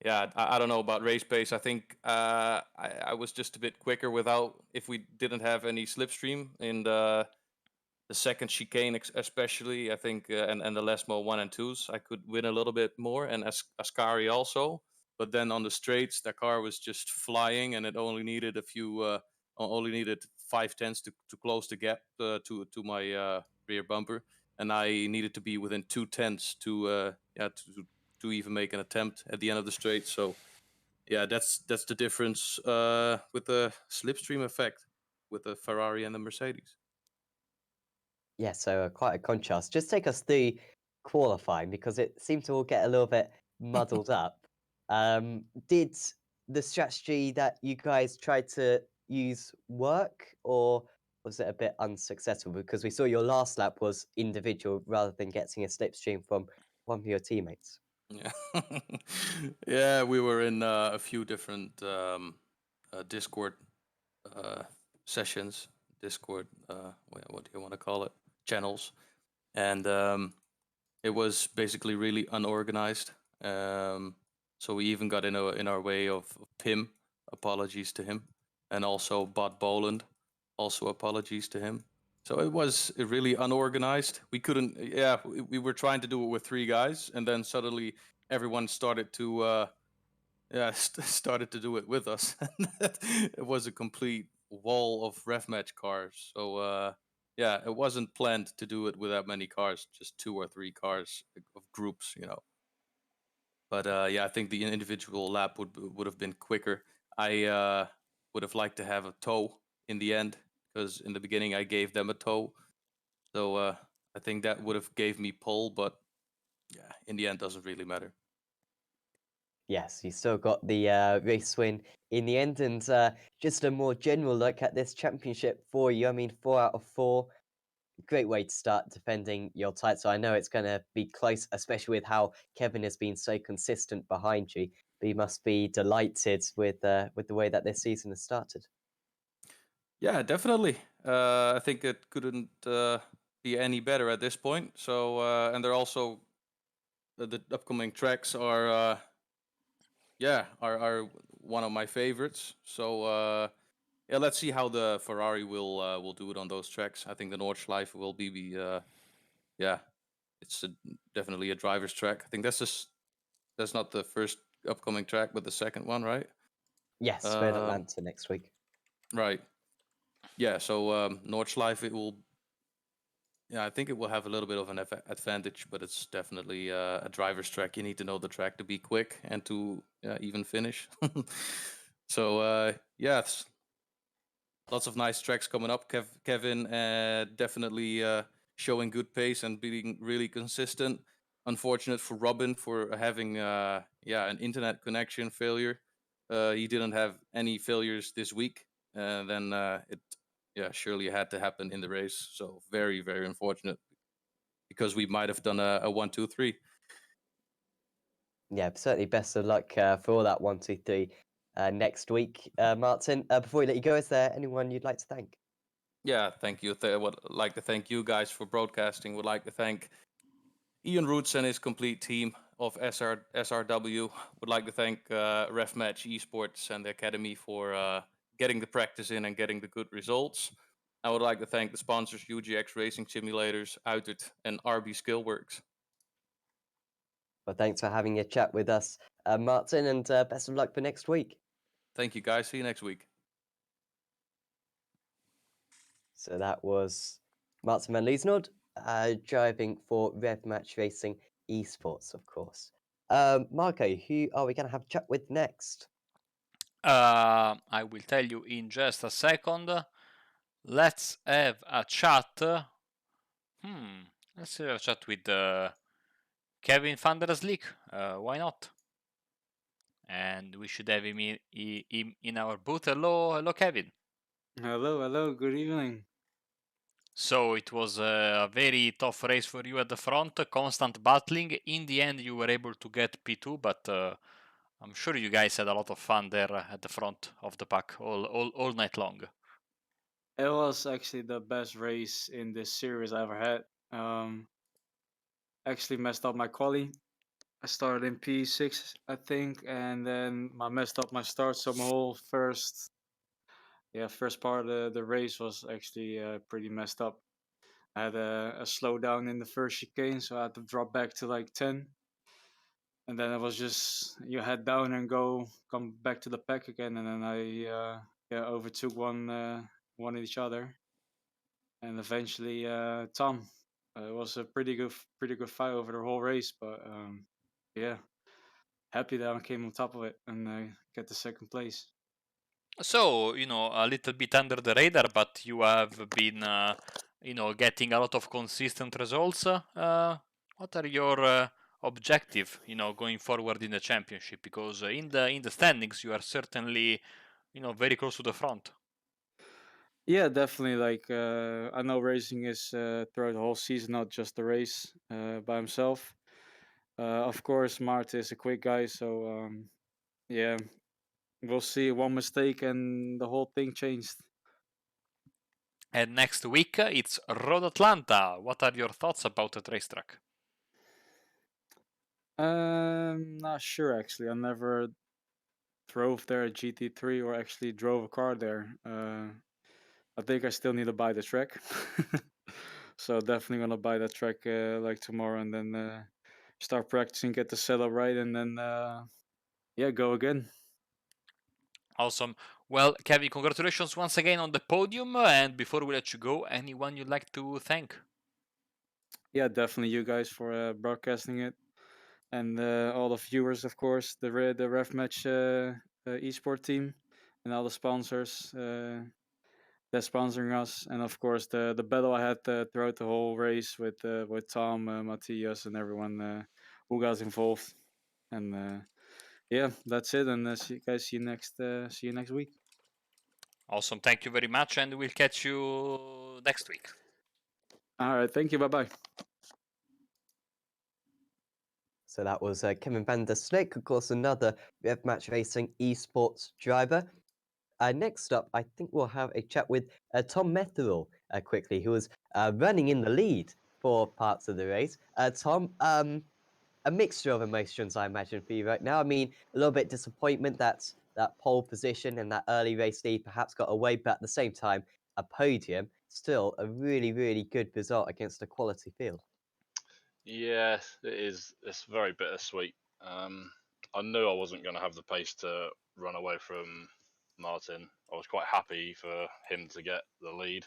yeah, I don't know about race pace. I think I was just a bit quicker without if we didn't have any slipstream in the second chicane, especially. I think and the Lesmo 1 and 2s, I could win a little bit more, and Ascari also. But then on the straights, the car was just flying, and it only needed only needed 5/10 to close the gap to my rear bumper, and I needed to be within 2/10 to even make an attempt at the end of the straight. So yeah, that's the difference with the slipstream effect with the Ferrari and the Mercedes. Yeah, so quite a contrast. Just take us through qualifying because it seemed to all get a little bit muddled up. Did the strategy that you guys tried to use work, or was it a bit unsuccessful? Because we saw your last lap was individual rather than getting a slipstream from one of your teammates. Yeah, yeah, we were in a few different Discord uh, sessions, Discord, what do you want to call it, channels, and it was basically really unorganized. So we even got in our way of Pim. Apologies to him, and also Bot Boland. Also apologies to him. So it was really unorganized. We couldn't. Yeah, we were trying to do it with three guys, and then suddenly everyone started to started to do it with us. It was a complete wall of ref match cars. So yeah, it wasn't planned to do it with that many cars, just two or three cars of groups, you know. But yeah, I think the individual lap would have been quicker. I would have liked to have a tow in the end because in the beginning I gave them a tow. So I think that would have gave me pole, but yeah, in the end doesn't really matter. Yes, you still got the race win in the end, and just a more general look at this championship for you. I mean, 4 out of 4. Great way to start defending your title. I know it's going to be close, especially with how Kevin has been so consistent behind you. But you must be delighted with the way that this season has started. Yeah, definitely. I think it couldn't be any better at this point. So, and they're also the upcoming tracks are are one of my favorites. So yeah, let's see how the Ferrari will do it on those tracks. I think the Nordschleife will be yeah, it's definitely a driver's track. I think that's not the first upcoming track, but the second one, right? Yes, we're in Um, Atlanta next week. right. Yeah. So Nordschleife, it will. Yeah, I think it will have a little bit of an advantage, but it's definitely a driver's track. You need to know the track to be quick and to even finish. So yeah, it's lots of nice tracks coming up. Kevin definitely showing good pace and being really consistent. Unfortunate for Robin for having an internet connection failure. He didn't have any failures this week, and then it surely had to happen in the race. So very very unfortunate because we might have done a 1, 2, 3. Yeah, certainly best of luck for all that 1, 2, 3 next week, Martin. Before we let you go, is there anyone you'd like to thank? Yeah, thank you. Would like to thank you guys for broadcasting. Would like to thank Ian Roots and his complete team of SRW. Would like to thank RefMatch Esports and the Academy for getting the practice in and getting the good results. I would like to thank the sponsors UGX Racing Simulators, Uitert, and RB Skillworks. Well, thanks for having a chat with us, Martin, and best of luck for next week. Thank you, guys. See you next week. So that was Martin van Liesnod, driving for Rev Match Racing Esports, of course. Marco, who are we going to have a chat with next? I will tell you in just a second. Let's have a chat. Let's have a chat with Kevin van der Slick. Why not? And we should have him in our booth. Hello, Kevin. Hello, good evening. So it was a very tough race for you at the front, constant battling. In the end, you were able to get P2, but I'm sure you guys had a lot of fun there at the front of the pack all night long. It was actually the best race in this series I ever had. Um, Actually messed up my quali. I started in P6, I think, and then I messed up my start. So my whole first part of the race was actually pretty messed up. I had a slowdown in the first chicane, so I had to drop back to like 10. And then it was just you head down and come back to the pack again, and then I overtook one each other, and eventually Tom. It was a pretty good fight over the whole race, but yeah, happy that I came on top of it and get the second place. So, a little bit under the radar, but you have been, getting a lot of consistent results. What are your objective, going forward in the championship? Because in the standings, you are certainly, very close to the front. Yeah, definitely. Like I know racing is throughout the whole season, not just the race by himself. Of course, Mart is a quick guy, so yeah, we'll see. One mistake and the whole thing changed. And next week, it's Road Atlanta. What are your thoughts about that racetrack? Not sure actually. I never drove there at GT3 or actually drove a car there. I think I still need to buy the track. So definitely gonna buy that track like tomorrow and then start practicing, get the setup right, and then yeah, go again. Awesome. Well, Kevin, congratulations once again on the podium. And before we let you go, anyone you'd like to thank? Yeah, definitely you guys for broadcasting it, and all the viewers, of course, the ref match esport team, and all the sponsors that's sponsoring us, and of course the battle I had throughout the whole race with Tom, Matthias, and everyone who got involved. And yeah, that's it. And see you next week. Awesome. Thank you very much. And we'll catch you next week. All right, thank you. Bye bye. So that was Kevin van der Slik, of course, another Rev Match Racing esports driver. Next up, I think we'll have a chat with Tom Metherell quickly, who was running in the lead for parts of the race. Tom, a mixture of emotions, I imagine, for you right now. I mean, a little bit disappointment that that pole position and that early race lead perhaps got away, but at the same time, a podium, still a really, really good result against a quality field. Yeah, it is. It's very bittersweet. I knew I wasn't going to have the pace to run away from Martin. I was quite happy for him to get the lead,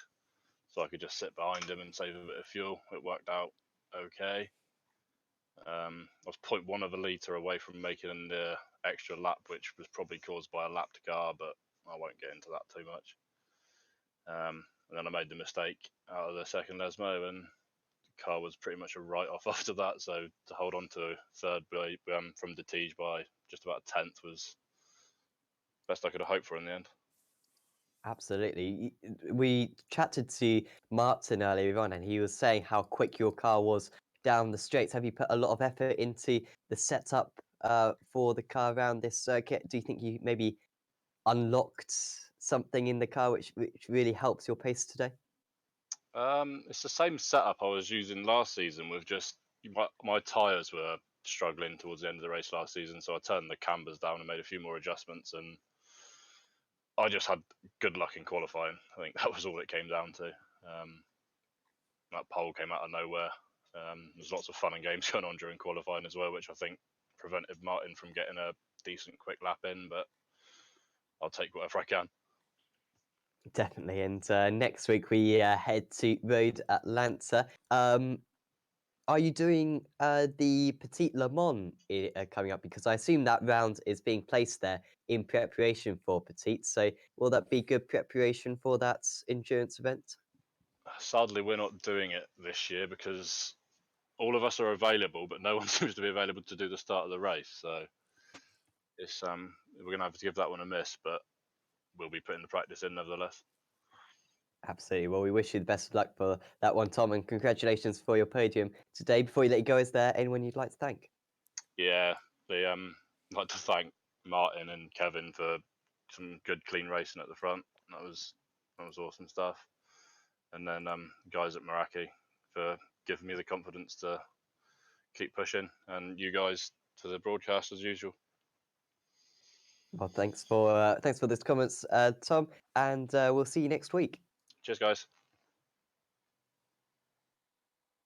so I could just sit behind him and save a bit of fuel. It worked out okay. I was 0.1 of a litre away from making the extra lap, which was probably caused by a lapped car, but I won't get into that too much. And then I made the mistake out of the second Lesmo, and car was pretty much a write-off after that. So to hold on to third from De Tige by just about a tenth was best I could have hoped for in the end. Absolutely. We chatted to Martin earlier on, and he was saying how quick your car was down the straights. Have you put a lot of effort into the setup for the car around this circuit? Do you think you maybe unlocked something in the car which really helps your pace today? It's the same setup I was using last season with just my tyres were struggling towards the end of the race last season, so I turned the cambers down and made a few more adjustments, and I just had good luck in qualifying. I think that was all it came down to. That pole came out of nowhere. There's lots of fun and games going on during qualifying as well, which I think prevented Martin from getting a decent quick lap in, but I'll take whatever I can. Definitely. And next week we head to Road Atlanta. Are you doing the Petit Le Mans coming up? Because I assume that round is being placed there in preparation for Petit. So will that be good preparation for that endurance event? Sadly, we're not doing it this year because all of us are available, but no one seems to be available to do the start of the race. So it's we're gonna have to give that one a miss, but we'll be putting the practice in nevertheless. Absolutely. Well, we wish you the best of luck for that one, Tom, and congratulations for your podium today. Before you let you go, is there anyone you'd like to thank? Yeah, the I'd like to thank Martin and Kevin for some good clean racing at the front. That was That was awesome stuff. And then guys at Meraki for giving me the confidence to keep pushing, and you guys for the broadcast as usual. Well, thanks for those comments, Tom, and we'll see you next week. Cheers, guys.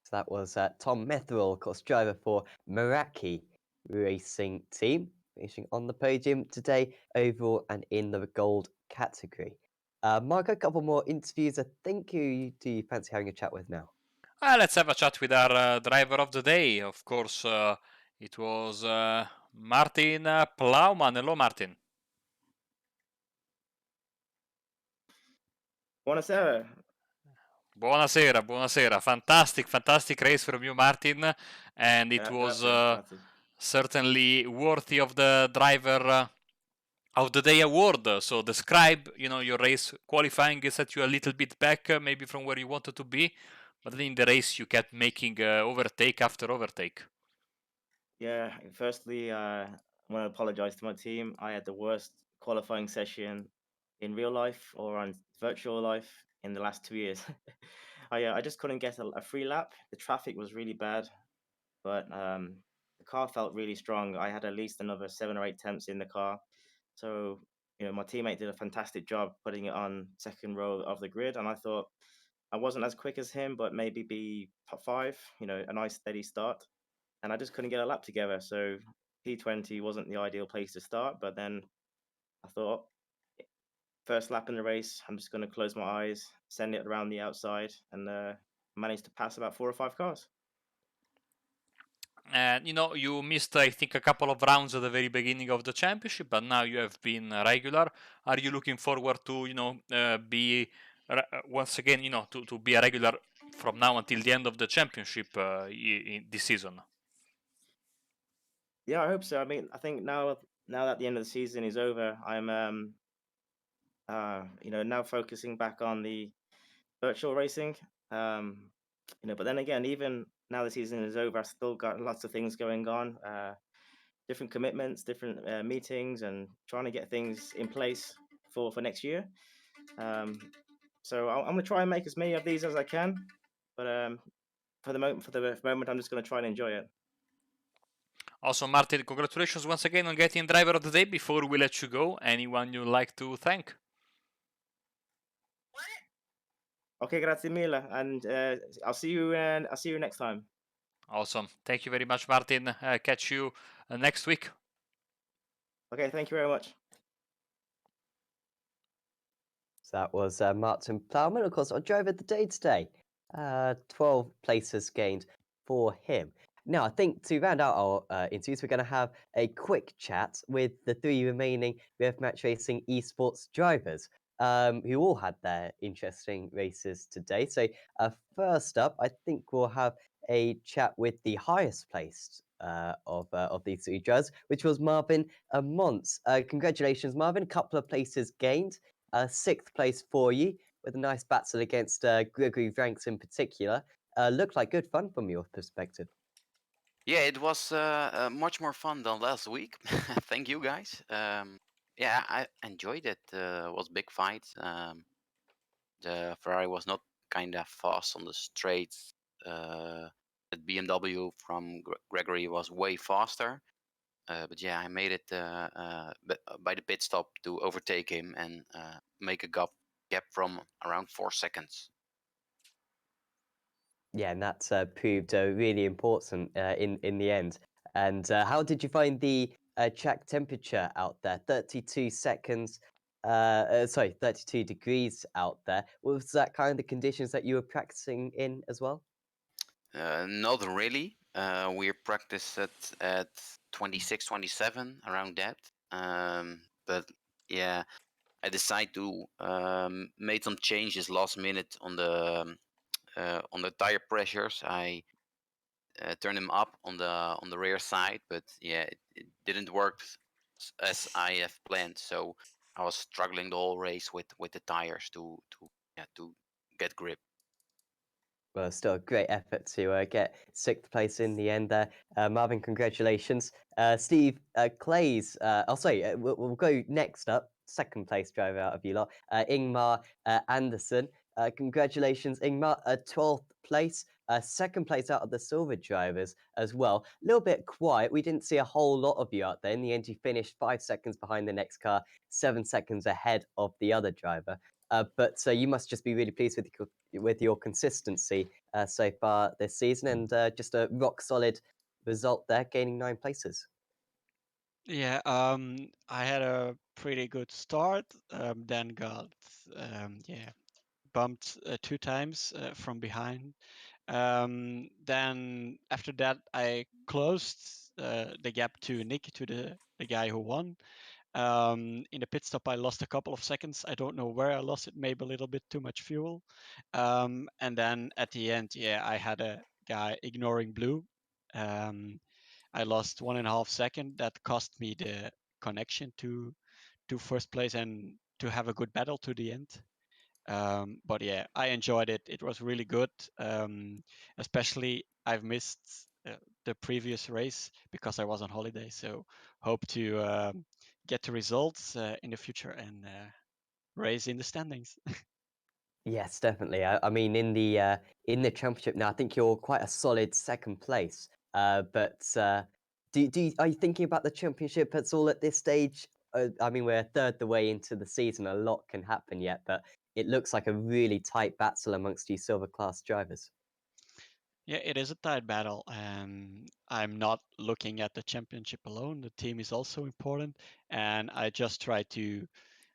So that was Tom Metherell, of course, driver for Meraki Racing Team, finishing on the podium today overall and in the gold category. Mark, a couple more interviews. I think who do you fancy having a chat with now? Let's have a chat with our driver of the day. Of course, it was Martin Plowman. Hello, Martin. Buonasera. Buonasera, buonasera. Fantastic race from you, Martin. And it was Grazie. certainly worthy of the driver of the day award. So describe, your race. Qualifying set you a little bit back, maybe from where you wanted to be. But then in the race, you kept making overtake after overtake. Yeah, firstly, I want to apologize to my team. I had the worst qualifying session in real life or on virtual life in the last 2 years. I just couldn't get a free lap. The traffic was really bad, but the car felt really strong. I had at least another 7 or 8 temps in the car. So, my teammate did a fantastic job putting it on second row of the grid. And I thought I wasn't as quick as him, but maybe be top 5, a nice steady start. And I just couldn't get a lap together. So P20 wasn't the ideal place to start. But then I thought, first lap in the race, I'm just going to close my eyes, send it around the outside, and managed to pass about 4 or 5 cars. And you missed, I think, a couple of rounds at the very beginning of the championship, but now you have been regular. Are you looking forward to, be once again, to be a regular from now until the end of the championship in this season? Yeah, I hope so. I mean, I think now that the end of the season is over, I'm now focusing back on the virtual racing. But then again, even now the season is over, I've still got lots of things going on. Different commitments, different meetings, and trying to get things in place for next year. So I'm going to try and make as many of these as I can, but for the moment, I'm just going to try and enjoy it. Also, Martin, congratulations once again on getting driver of the day. Before we let you go, anyone you'd like to thank? Okay, grazie mille, and I'll see you next time. Awesome. Thank you very much, Martin. Catch you next week. Okay, thank you very much. So that was Martin Plowman, of course, our driver of the day today. 12 places gained for him. Now, I think to round out our interviews, we're going to have a quick chat with the 3 remaining VF Match Racing esports drivers, who all had their interesting races today. So, first up, I think we'll have a chat with the highest placed of these 3 drivers, which was Marvin Mons. Congratulations, Marvin. A couple of places gained. 6th place for you, with a nice battle against Gregory Vranks in particular. Looked like good fun from your perspective. Yeah, it was much more fun than last week. Thank you, guys. Yeah, I enjoyed it. It was big fight. The Ferrari was not kind of fast on the straights. The BMW from Gregory was way faster. But yeah, I made it by the pit stop to overtake him and make a gap from around 4 seconds. Yeah, and that proved really important in the end. And how did you find the track temperature out there? 32 seconds. 32 degrees out there. Was that kind of the conditions that you were practicing in as well? Not really. We practiced at 26, 27, around that. But yeah, I decided to make some changes last minute on the tire pressures. I turned them up on the rear side, but yeah, it didn't work as I have planned. So I was struggling the whole race with the tires to get grip. Well, still a great effort to get 6th place in the end there. Marvin, congratulations. Steve Clays, we'll go next up second place driver out of you lot, Ingmar Anderson. Congratulations, Ingmar, 12th place. Second place out of the silver drivers as well. A little bit quiet. We didn't see a whole lot of you out there. In the end, you finished 5 seconds behind the next car, 7 seconds ahead of the other driver. But you must just be really pleased with your consistency so far this season, and just a rock solid result there, gaining 9 places. Yeah, I had a pretty good start, then got bumped 2 times from behind. Then after that, I closed the gap to Nick, to the guy who won. In the pit stop, I lost a couple of seconds. I don't know where I lost it, maybe a little bit too much fuel. And then at the end, yeah, I had a guy ignoring blue. I lost 1.5 seconds. That cost me the connection to first place and to have a good battle to the end. But yeah, I enjoyed it. It was really good. Especially I've missed the previous race because I was on holiday. So hope to get the results in the future and race in the standings. Yes, definitely. I mean, in the championship now, I think you're quite a solid second place. But are you thinking about the championship at all at this stage? I mean, we're a third the way into the season. A lot can happen yet, but it looks like a really tight battle amongst you silver class drivers. Yeah, it is a tight battle, and I'm not looking at the championship alone. The team is also important, and I just try to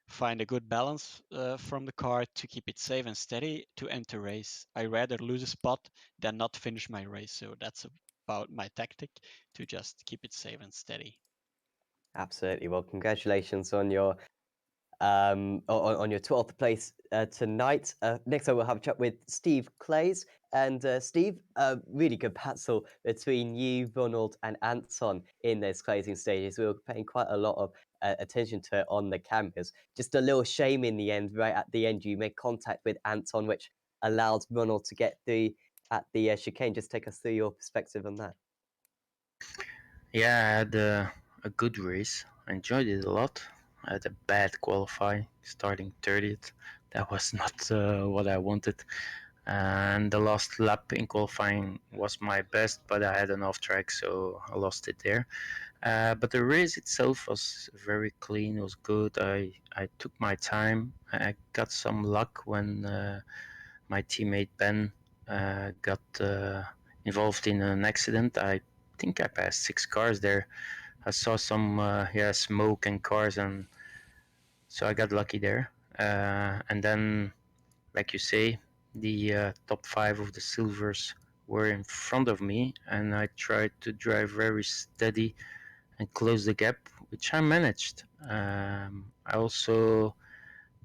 find a good balance from the car to keep it safe and steady to enter race. I rather lose a spot than not finish my race. So that's about my tactic, to just keep it safe and steady. Absolutely. Well, congratulations on your on your 12th place tonight. Next up, we'll have a chat with Steve Clays. And Steve, really good battle between you, Ronald, and Anton in those closing stages. We were paying quite a lot of attention to it on the cameras. Just a little shame in the end, right at the end, you made contact with Anton, which allowed Ronald to get through at the chicane. Just take us through your perspective on that. Yeah, I had a good race. I enjoyed it a lot. I had a bad qualifying, starting 30th. That was not what I wanted. And the last lap in qualifying was my best, but I had an off track, so I lost it there. But the race itself was very clean, was good. I took my time. I got some luck when my teammate Ben got involved in an accident. I think I passed 6 cars there. I saw some smoke and cars, and so I got lucky there. And then, like you say, the top 5 of the silvers were in front of me, and I tried to drive very steady and close the gap, which I managed. I also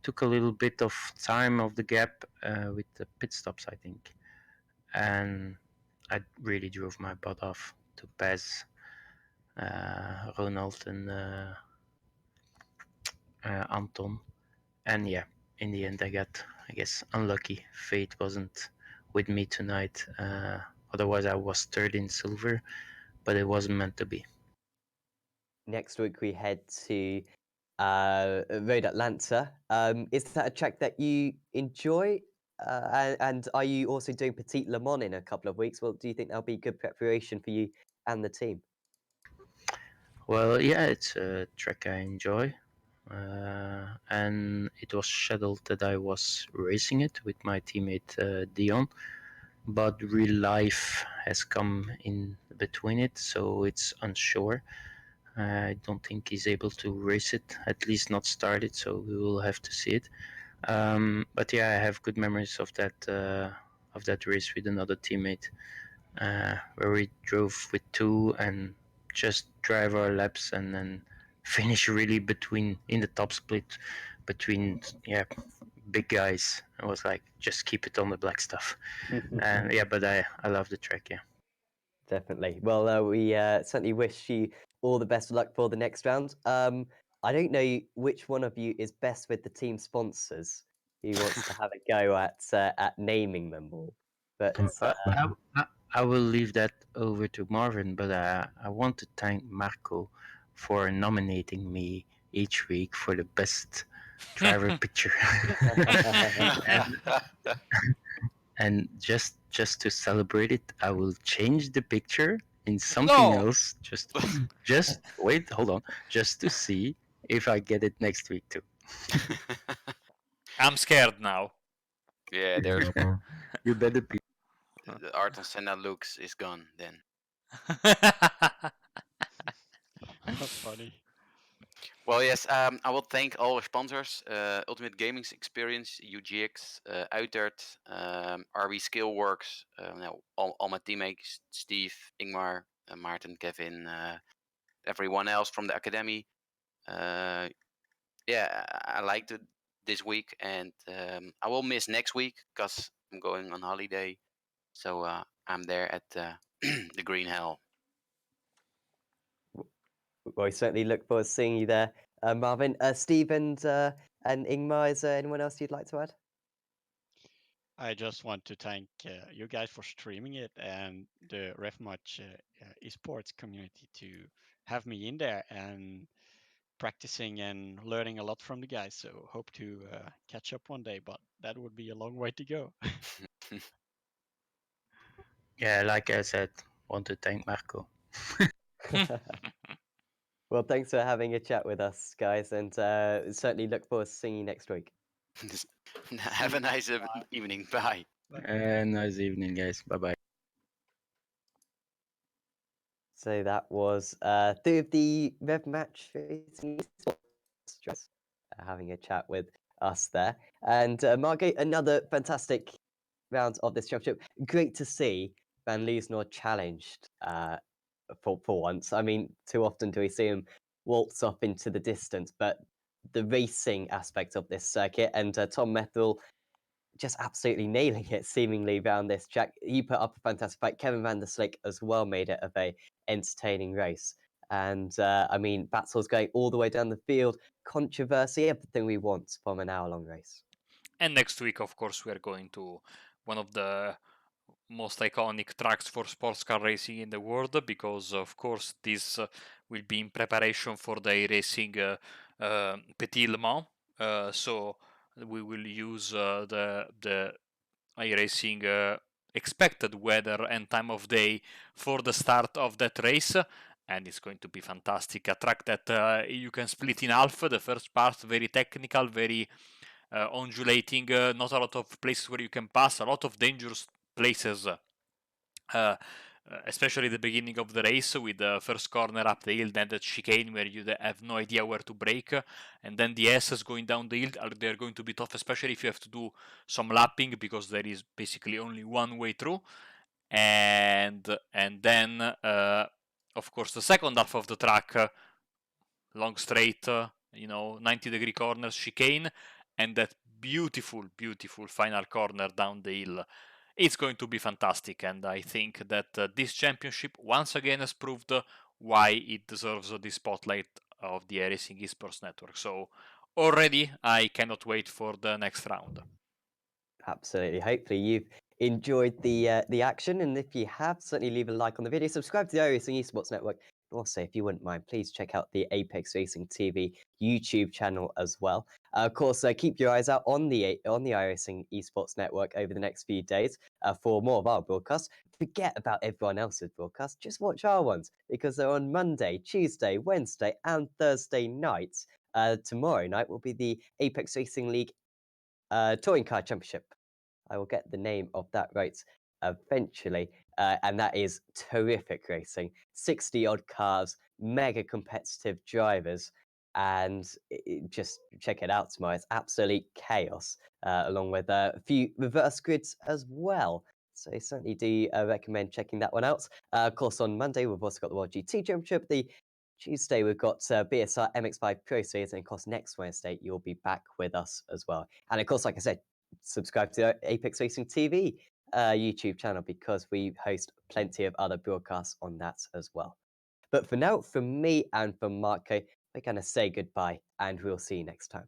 took a little bit of time of the gap with the pit stops, I think, and I really drove my butt off to pass Ronald and Anton. And yeah, in the end, I got, I guess, unlucky. Fate wasn't with me tonight. Otherwise, I was third in silver, but it wasn't meant to be. Next week, we head to Road Atlanta. Is that a track that you enjoy? And are you also doing Petit Le Mans in a couple of weeks? Well, do you think that'll be good preparation for you and the team? Well, yeah, it's a track I enjoy. And it was scheduled that I was racing it with my teammate Dion, but real life has come in between it, so it's unsure. I don't think he's able to race it, at least not start it, so we will have to see it. But yeah, I have good memories of that race with another teammate, where we drove with 2 and just drive our laps and then finish really in the top split between big guys. I was like, just keep it on the black stuff. And yeah, but I love the track. Yeah. Definitely. Well, we certainly wish you all the best of luck for the next round. I don't know which one of you is best with the team sponsors. Who wants to have a go at naming them all? But I will leave that over to Marvin, but I want to thank Marco for nominating me each week for the best driver picture. And just to celebrate it, I will change the picture in something No! else. Just wait, hold on, just to see if I get it next week too. I'm scared now. Yeah, there's You better be. the Ayrton Senna looks is gone then. Funny. Well, yes, I will thank all our sponsors, Ultimate Gaming's Experience, UGX, Uitert, RB Skillworks, all my teammates, Steve, Ingmar, Maarten, Kevin, everyone else from the academy. Yeah, I liked it this week, and I will miss next week because I'm going on holiday. So I'm there at the Green Hell. Well, I certainly look forward to seeing you there, Marvin. Steve and Ingmar, is there anyone else you'd like to add? I just want to thank you guys for streaming it and the RefMatch esports community to have me in there and practicing and learning a lot from the guys. So hope to catch up one day, but that would be a long way to go. Yeah, like I said, want to thank Marco. Well, thanks for having a chat with us, guys, and certainly look forward to seeing you next week. Have a nice evening. Bye. Nice evening, guys. Bye bye. So that was three of the Rev Match Racing Esports having a chat with us there. And Margate, another fantastic round of this championship. Great to see Van Leesnor challenged for once. I mean, too often do we see him waltz off into the distance, but the racing aspect of this circuit and Tom Methel just absolutely nailing it seemingly around this track. He put up a fantastic fight. Kevin van der Slik as well made it a very entertaining race. And I mean, battles going all the way down the field, controversy, everything we want from an hour-long race. And next week, of course, we are going to one of the most iconic tracks for sports car racing in the world, because of course this will be in preparation for the iRacing Petit Le Mans. So we will use the iRacing expected weather and time of day for the start of that race. And it's going to be fantastic. A track that you can split in half. The first part very technical, very undulating, not a lot of places where you can pass, a lot of dangerous places, especially the beginning of the race with the first corner up the hill, then the chicane where you have no idea where to brake, and then the S's going down the hill. They're going to be tough, especially if you have to do some lapping, because there is basically only one way through. And then of course the second half of the track, long straight, 90-degree corners, chicane, and that beautiful final corner down the hill. It's going to be fantastic, and I think that this championship once again has proved why it deserves the spotlight of the iRacing Esports Network. So already I cannot wait for the next round. Absolutely. Hopefully you've enjoyed the action, and if you have, certainly leave a like on the video. Subscribe to the iRacing Esports Network. And also, if you wouldn't mind, please check out the Apex Racing TV YouTube channel as well. Of course, keep your eyes out on the iRacing Esports Network over the next few days for more of our broadcasts. Forget about everyone else's broadcasts. Just watch our ones, because they're on Monday, Tuesday, Wednesday, and Thursday nights. Tomorrow night will be the Apex Racing League Touring Car Championship. I will get the name of that race eventually, and that is terrific racing. 60 odd cars, mega competitive drivers, and just check it out tomorrow. It's absolute chaos, along with a few reverse grids as well. So certainly do recommend checking that one out. Of course, on Monday we've also got the World GT Championship. The Tuesday we've got BSR MX5 Pro Series, and of course next Wednesday you'll be back with us as well. And of course, like I said, subscribe to the Apex Racing TV YouTube channel, because we host plenty of other broadcasts on that as well. But for now, from me and from Marco, we're going to say goodbye, and we'll see you next time.